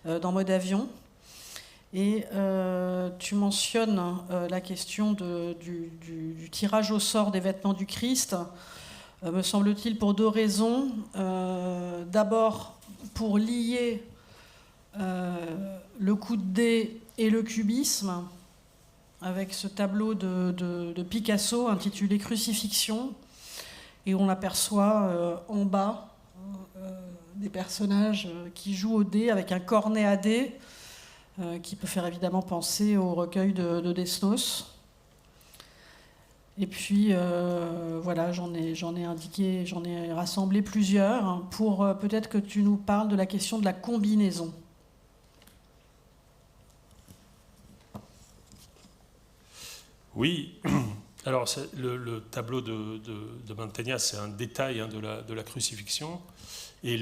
dans Mode Avion. Et tu mentionnes la question du tirage au sort des vêtements du Christ, me semble-t-il, pour deux raisons. D'abord, pour lier le coup de dé et le cubisme, avec ce tableau de Picasso intitulé Crucifixion, et on aperçoit en bas des personnages qui jouent au dé avec un cornet à dés, qui peut faire évidemment penser au recueil de Desnos. Et puis voilà, j'en ai rassemblé plusieurs hein, pour peut-être que tu nous parles de la question de la combinaison. Oui, alors le tableau de Mantegna, c'est un détail hein, de la crucifixion. Et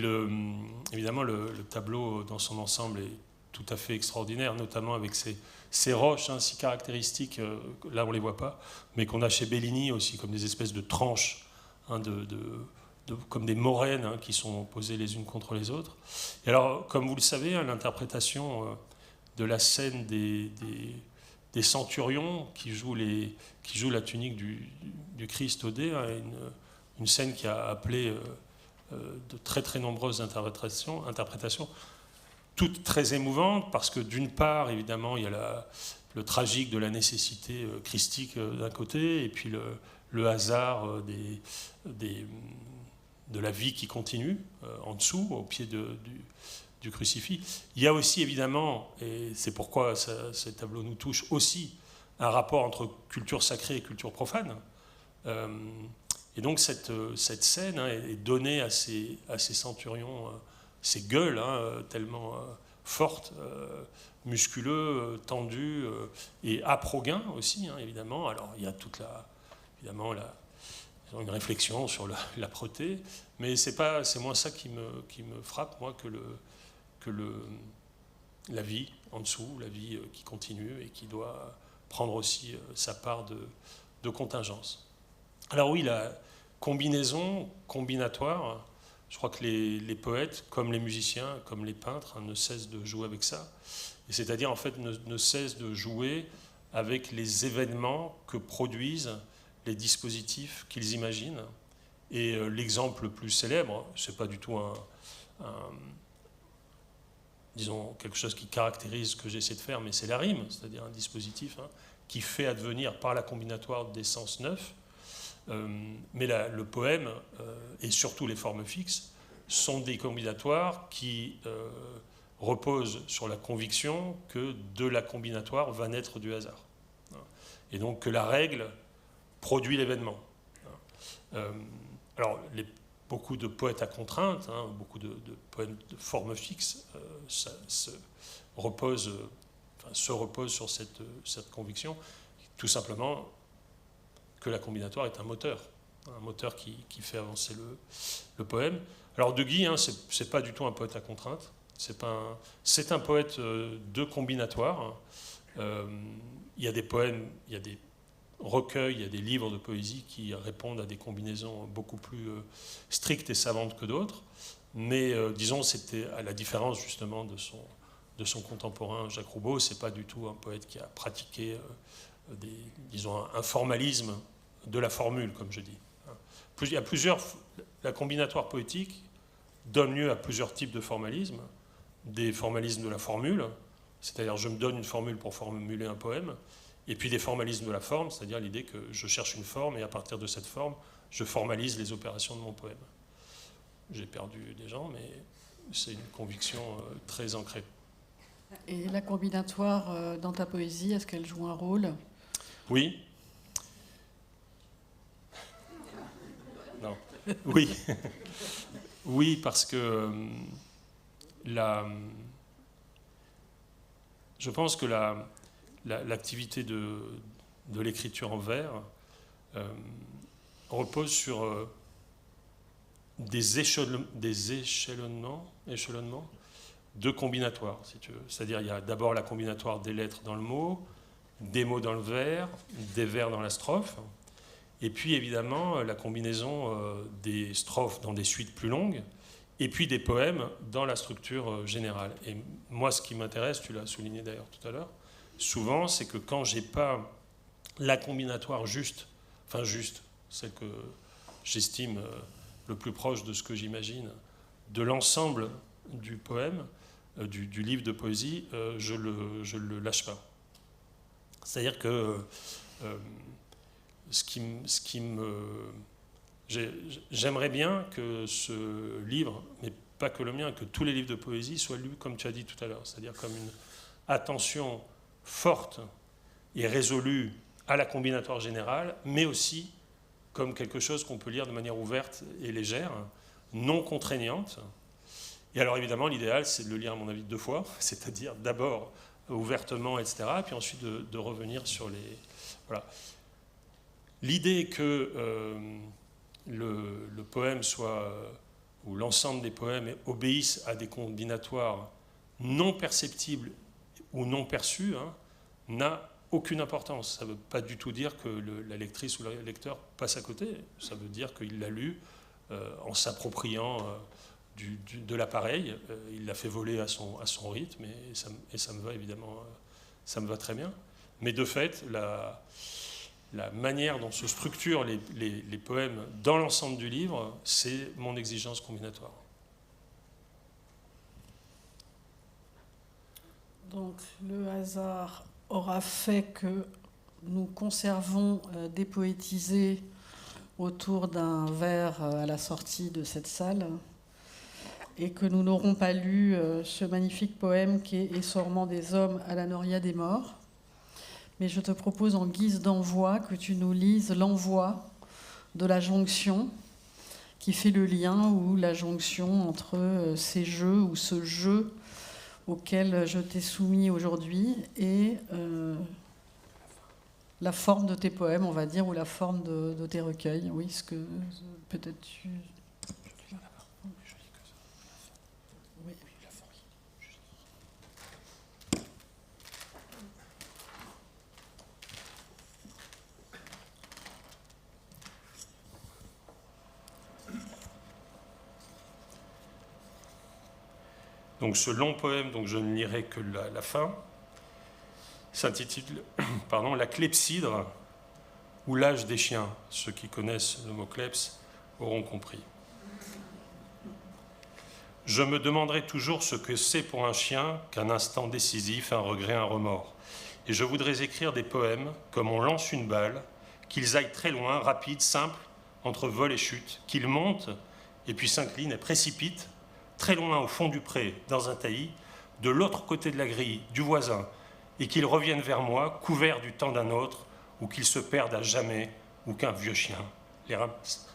évidemment, le tableau dans son ensemble est tout à fait extraordinaire, notamment avec ces roches hein, si caractéristiques, là on ne les voit pas, mais qu'on a chez Bellini aussi, comme des espèces de tranches, hein, comme des moraines hein, qui sont posées les unes contre les autres. Et alors, comme vous le savez, hein, l'interprétation de la scène des centurions qui jouent la tunique du Christ au dé, hein, une scène qui a appelé de très très nombreuses interprétations, toutes très émouvantes, parce que d'une part, évidemment, il y a le tragique de la nécessité christique d'un côté, et puis le hasard de la vie qui continue en dessous, au pied du crucifix. Il y a aussi, évidemment, et c'est pourquoi ces tableaux nous touchent aussi, un rapport entre culture sacrée et culture profane. Et donc cette scène hein, est donnée à ces centurions, ces gueules hein, tellement fortes, musculeux, tendus, et aproguins aussi, hein, évidemment. Alors il y a évidemment une réflexion sur l'âpreté, mais c'est moins ça qui me frappe, moi, que la vie en dessous, la vie qui continue et qui doit prendre aussi sa part de contingence. Alors oui, la combinaison, combinatoire, je crois que les poètes, comme les musiciens, comme les peintres, hein, ne cessent de jouer avec ça. Et c'est-à-dire, en fait, ne cessent de jouer avec les événements que produisent les dispositifs qu'ils imaginent. Et l'exemple le plus célèbre, c'est pas du tout disons, quelque chose qui caractérise ce que j'essaie de faire, mais c'est la rime, c'est-à-dire un dispositif hein, qui fait advenir par la combinatoire des sens neufs. Mais le poème, et surtout les formes fixes, sont des combinatoires qui reposent sur la conviction que de la combinatoire va naître du hasard. Et donc que la règle produit l'événement. Alors, beaucoup de poètes à contrainte, hein, beaucoup de poèmes de forme fixe, se reposent sur cette conviction, tout simplement que la combinatoire est un moteur qui fait avancer le poème. Alors De Guy, hein, c'est pas du tout un poète à contrainte, c'est un poète de combinatoire. Il y a des poèmes, il y a des recueils, il y a des livres de poésie qui répondent à des combinaisons beaucoup plus strictes et savantes que d'autres, mais disons, c'était à la différence justement de son contemporain Jacques Roubaud, c'est pas du tout un poète qui a pratiqué disons, un formalisme de la formule, comme je dis. Il y a la combinatoire poétique donne lieu à plusieurs types de formalismes, des formalismes de la formule, c'est-à-dire je me donne une formule pour formuler un poème, et puis des formalismes de la forme, c'est-à-dire l'idée que je cherche une forme, et à partir de cette forme, je formalise les opérations de mon poème. J'ai perdu des gens, mais c'est une conviction très ancrée. Et la combinatoire dans ta poésie, est-ce qu'elle joue un rôle ? Oui. Non. Oui. Oui, parce que je pense que l'activité de l'écriture en vers repose sur des échelonnements de combinatoires, si tu veux. C'est-à-dire, il y a d'abord la combinatoire des lettres dans le mot, des mots dans le vers, des vers dans la strophe, et puis évidemment la combinaison des strophes dans des suites plus longues, et puis des poèmes dans la structure générale. Et moi, ce qui m'intéresse, tu l'as souligné d'ailleurs tout à l'heure, souvent, c'est que quand j'ai pas la combinatoire juste, celle que j'estime le plus proche de ce que j'imagine, de l'ensemble du poème, du livre de poésie, je le lâche pas. C'est-à-dire que j'aimerais bien que ce livre, mais pas que le mien, que tous les livres de poésie soient lus comme tu as dit tout à l'heure, c'est-à-dire comme une attention forte et résolue à la combinatoire générale, mais aussi comme quelque chose qu'on peut lire de manière ouverte et légère, non contraignante. Et alors évidemment, l'idéal, c'est de le lire, à mon avis, 2 fois, c'est-à-dire d'abord ouvertement, etc., puis ensuite de revenir sur les... Voilà. L'idée que le poème soit, ou l'ensemble des poèmes obéissent à des combinatoires non perceptibles ou non perçus, hein, n'a aucune importance. Ça ne veut pas du tout dire que la lectrice ou le lecteur passe à côté. Ça veut dire qu'il l'a lu en s'appropriant de l'appareil. Il l'a fait voler à son rythme et ça me va évidemment, ça me va très bien. Mais de fait, la manière dont se structurent les poèmes dans l'ensemble du livre, c'est mon exigence combinatoire. Donc le hasard aura fait que nous conservons dépoétisé autour d'un verre à la sortie de cette salle et que nous n'aurons pas lu ce magnifique poème qui est Essorement des hommes à la Noria des morts. Mais je te propose en guise d'envoi que tu nous lises l'envoi de la jonction qui fait le lien ou la jonction entre ces jeux ou ce jeu auquel je t'ai soumis aujourd'hui et la forme de tes poèmes, on va dire, ou la forme de tes recueils. Oui, ce que peut-être tu... Oui. Donc ce long poème, donc je ne lirai que la fin, s'intitule La clepsydre ou l'âge des chiens. Ceux qui connaissent le mot kleps auront compris. Je me demanderai toujours ce que c'est pour un chien qu'un instant décisif, un regret, un remords. Et je voudrais écrire des poèmes comme on lance une balle, qu'ils aillent très loin, rapides, simples, entre vol et chute, qu'ils montent et puis s'inclinent et précipitent très loin au fond du pré, dans un taillis, de l'autre côté de la grille, du voisin, et qu'ils reviennent vers moi, couverts du temps d'un autre, ou qu'ils se perdent à jamais, ou qu'un vieux chien les ramasse.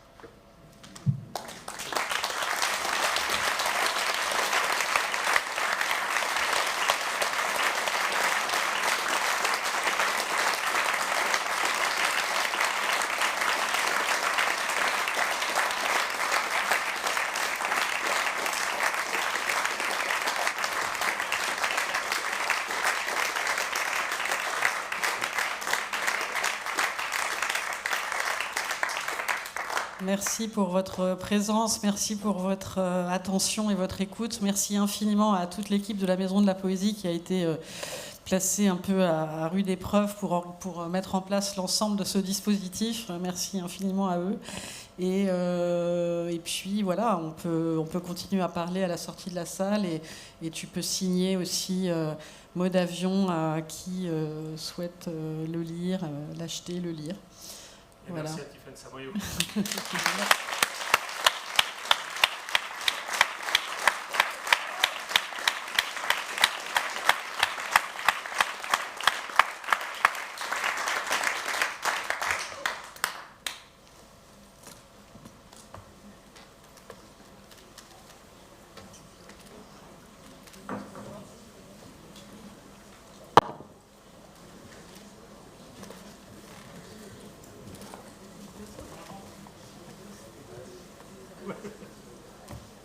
Merci pour votre présence, merci pour votre attention et votre écoute. Merci infiniment à toute l'équipe de la Maison de la Poésie qui a été placée un peu à rude épreuve pour mettre en place l'ensemble de ce dispositif. Merci infiniment à eux. Et puis voilà, on peut continuer à parler à la sortie de la salle et tu peux signer aussi mot d'avion à qui souhaite le lire, l'acheter, le lire. Voilà. Merci à Tiffaine Savoyot. Ouais.